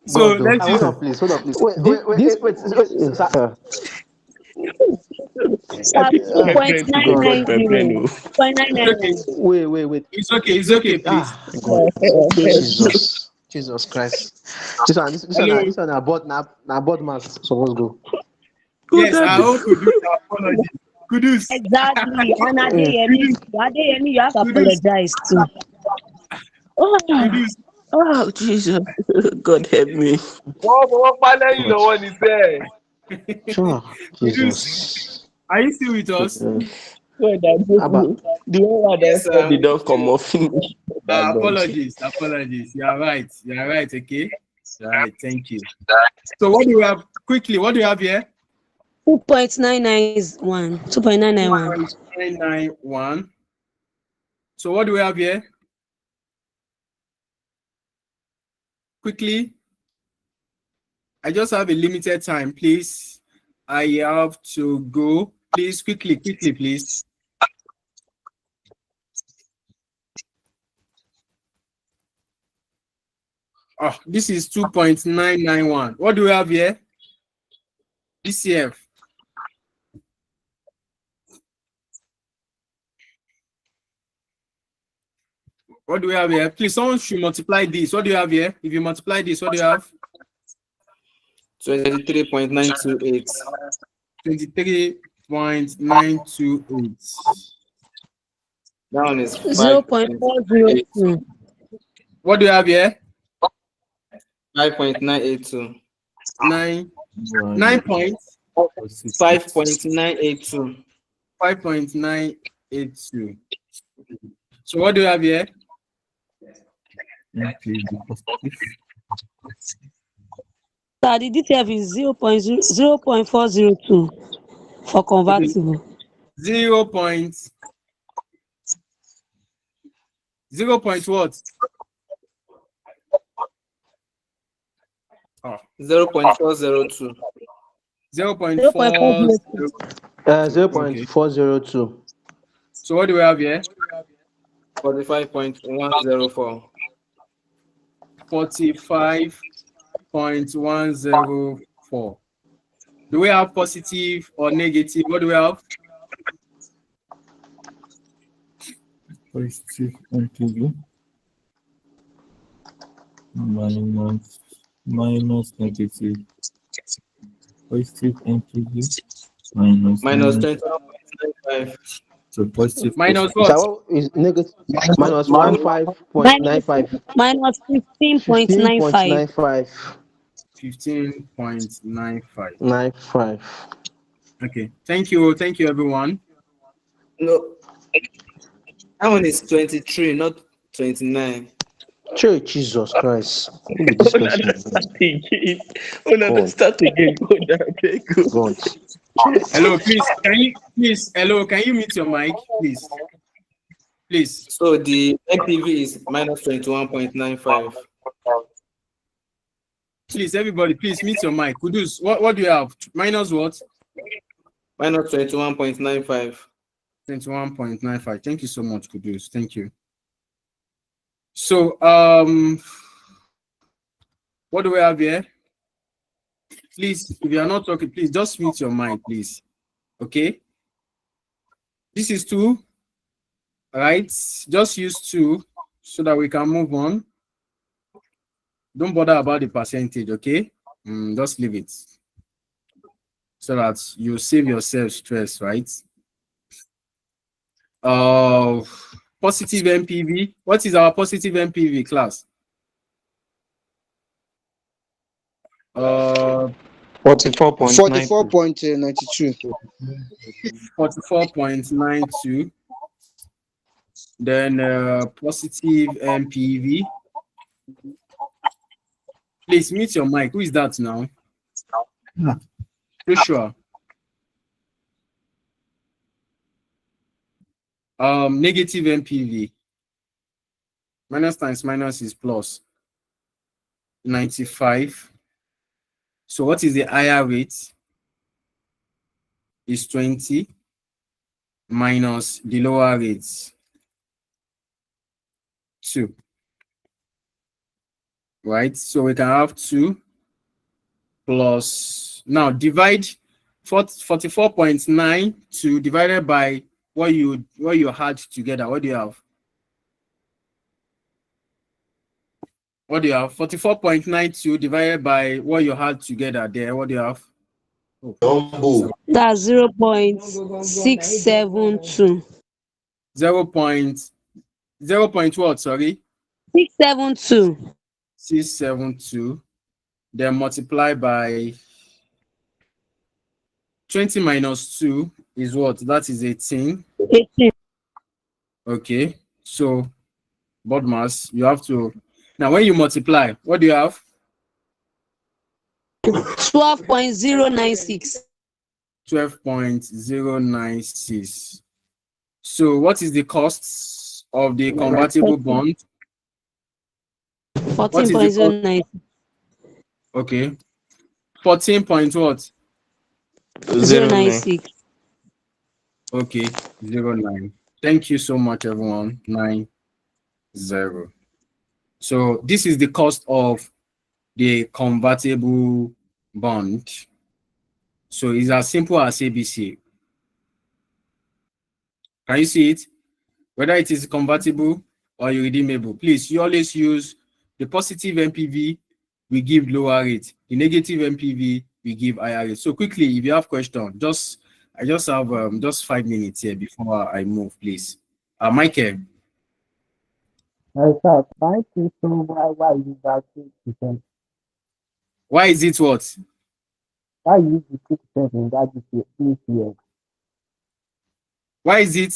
So God, though. let's Hold use on, please. Hold on, please. Wait, This, wait, wait, this wait, wait, sir. I Sir, think my friend to the God. God pepper. 2.990. No. it's okay. 2.991. Wait. It's okay. It's okay, please. Ah, God. Jesus. Jesus Christ. Hello. This one, I bought mass. Supposed go. God, Yes, I I beg. hope Kudus apology. Kudus. Exactly. And Kudus. Adeyemi, you have to Kudus. apologize too. Oh, Kudus. Oh, Jesus. God help me. wọ́n fọwọ́ pa lẹ́yìn lọ́wọ́ ní sẹ́ẹ̀. Sure. Kudus. Jesus. Are you still with us? God, I beg Abba. you. The one I Yes, don't said sir. they don't come off finish. That God. Apologies. You are right. Okay. You are right. Thank you. So what do we have quickly? What do you have here? 2.991. 2.991. 991. So what do we have here? Quickly. I just have a limited time, please. I have to go. Please, quickly, please. Oh, this is 2.991. What do we have here? DCF. What do we have here? Please, someone should multiply this. What do you have here? If you multiply this, what do you have? 23.928. 23.928. That one is 0.402. What do you have here? 5.982. 9 points. 5.982. 5.982. So what do you have here? So the DTF is 0.402 for convertible. 0. 0 point what? Oh. 0.402. 0.402. 0.402. So what do we have here? 45.104. 45.104. Do we have positive or negative? What do we have? Positive NPV minus negative. Positive NPV minus 21.95. So positive. Minus what? So what is negative? Minus 15.95. Minus 15.95. 15.95. 95. Okay. Thank you, everyone. No, that one is 23, not 29. Church, Jesus Christ. Who be this person? Start again. God, I beg you. God. Hello, can you mute your mic, please? Please. So the NPV is minus 21.95. Please, everybody, please mute your mic. Kudus, what do you have? Minus what? Minus 21.95. 21.95. Thank you so much, Kudus. Thank you. So, what do we have here? Please, if you are not talking, please just mute your mic, please. Okay. This is 2. All right. Just use 2 so that we can move on. Don't bother about the percentage, okay? Just leave it so that you save yourself stress, right? Positive MPV. What is our positive MPV class? 44.92. 44.92. Then positive MPV. Please mute your mic. Who is that now? Joshua. Negative MPV. Minus times minus is plus 95. So what is the higher rate? Is 20 minus the lower rates 2. Right? So we can have 2 plus, now divide 44.92 divided by what you had together. What do you have? What do you have? 44.92 divided by what you had together there. What do you have? Oh, That's 0.672. 0. 0. What? Sorry? 672. 672. Then multiply by 20 minus 2 is what? That is 18. 18. Okay. So, board mass, you have to. Now, when you multiply, what do you have? 12.096. 12.096. So, what is the cost of the convertible bond? 14.09. Okay. 14 point what? 096. Okay, 09. Thank you so much, everyone. 90. So this is the cost of the convertible bond. So it's as simple as ABC. Can you see it? Whether it is convertible or redeemable, please, you always use the positive MPV, we give lower rate. The negative MPV, we give higher rate. So quickly, if you have questions, I just have just 5 minutes here before I move, please. Michael. Sir, trying to show why you got 2%. Why is it what? Why you use the 2% in that this year? Why is it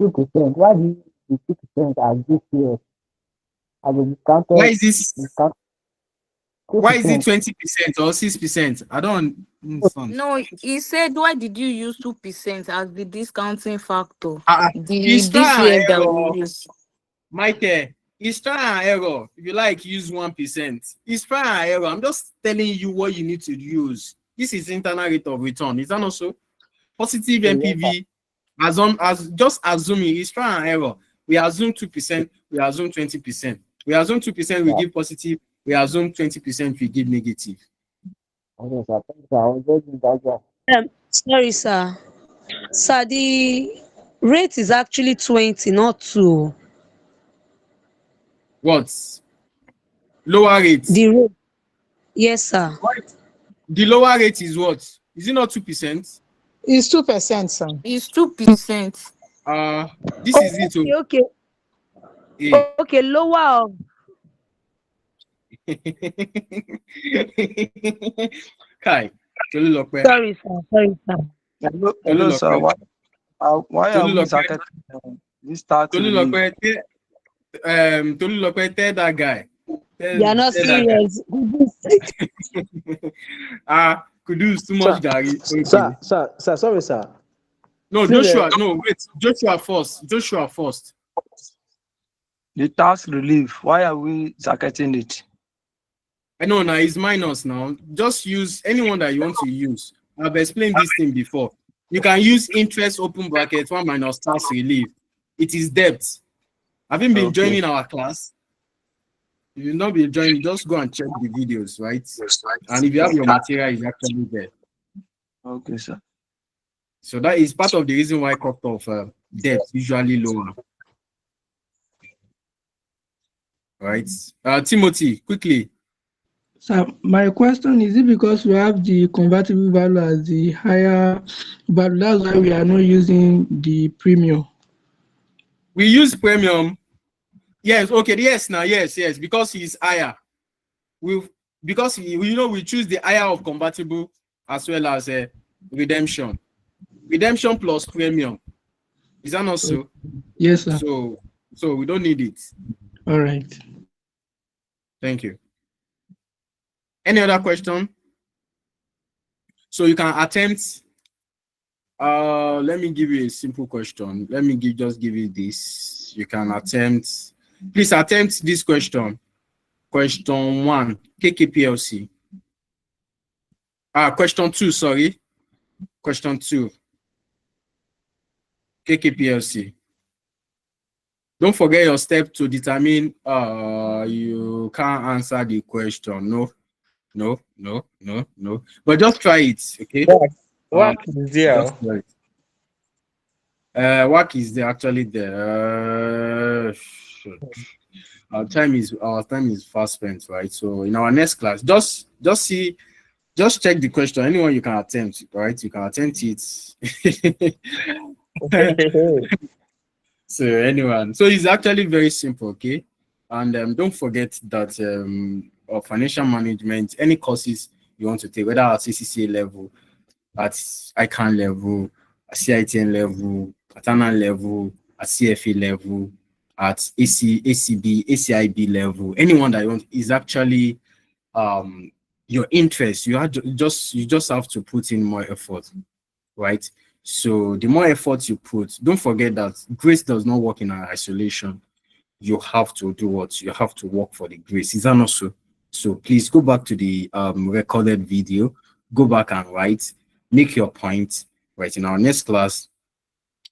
2%? Why do you use the 2% as this year? As a discounted. Why is this? Why is it 2%. 20% or 6%? I don't understand. No, he said, why did you use 2% as the discounting factor? It's This trial year and that error. we use. Michael, it's trial and error. If you like, use 1%. It's trial and error. I'm just telling you what you need to use. This is internal rate of return. Is that also positive MPV? As just assuming it's trial and error. We assume 2%. We assume 20%. We assume 2%. We give positive. We assume 20%. We give negative. Okay, sir. Thank you, sir. I was waiting that. Sorry, sir. Sir, the rate is actually 20, not 2. What? Lower rate. The rate. Yes, sir. The lower rate is what? Is it not 2%? It's 2%, sir. It's 2%. This is it. Okay. Yeah. Okay, lower of. Kai. Sorry, sir. Hello, sir. Why are we targeting this tax relief? Tolulope, tell that guy. You are not serious. Kudus, too much Gary. Sir, sorry, sir. No, Joshua, no, wait. Joshua first. The tax relief, why are we targeting it? I know now it's minus now. Just use anyone that you want to use. I've explained this thing before. You can use interest open bracket 1 minus tax relief. It is debt. Haven't been joining our class. If you've not been joining, just go and check the videos, right? And if you have your material, it's actually there. Okay, sir. So that is part of the reason why cost of debt usually lower. right? Timothy, quickly. So my question is it because we have the convertible value as the higher value, that's why we are not using the premium? We use premium. Yes, okay, yes, now, yes, because he's higher. Because we choose the higher of convertible as well as redemption. Redemption plus premium. Is that not so? Yes, sir. So we don't need it. All right. Thank you. Any other question? So you can attempt. Let me give you a simple question. Let me just give you this. You can attempt. Please attempt this question. Question 1, KKPLC. Question 2, sorry. Question 2, KKPLC. Don't forget your step to determine you can't answer the question. No. But just try it, okay? What is there? Just try it. What is there actually there? Our time is fast spent, right? So in our next class, just check the question. Anyone you can attempt, right? You can attempt it. So anyone. So it's actually very simple, okay? And don't forget that financial management, any courses you want to take, whether at CCCA level, at ICANN level, at CITN level, at ANAN level, at CFA level, at ACB, ACIB level, anyone that you want is actually your interest. You just have to put in more effort, right? So the more effort you put, don't forget that grace does not work in isolation. You have to do what? You have to work for the grace. Is that not so? So please go back to the recorded video, go back and write, make your point, right? In our next class,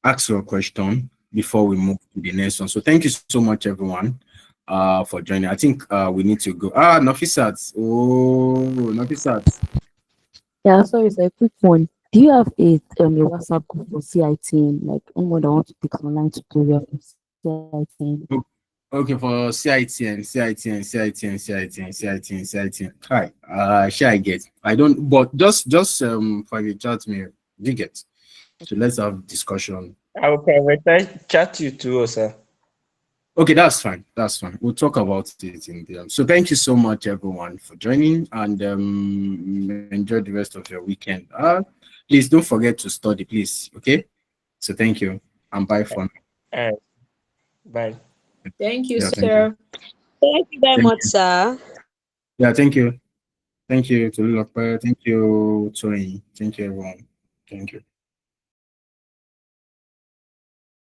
ask your question before we move to the next one. So thank you so much, everyone, for joining. I think we need to go. Nafisat. Oh, Nafisat. Yeah, sorry, it's a quick one. Do you have a WhatsApp group for CIT, like anyone that wants to take online tutorial for CIT? Okay, for CITN. Hi, sure I get. I don't, but just private chat me. You get. So let's have discussion. I will private chat you too, sir. Okay, that's fine. We'll talk about it in the so thank you so much, everyone, for joining, and enjoy the rest of your weekend. Please don't forget to study, please. Okay. So thank you, and bye for now. Bye. Thank you, Yeah, sir. Thank you very much, sir. Yeah, thank you. Thank you to Lulokpe. Thank you, Tony. Thank you, everyone. Thank you.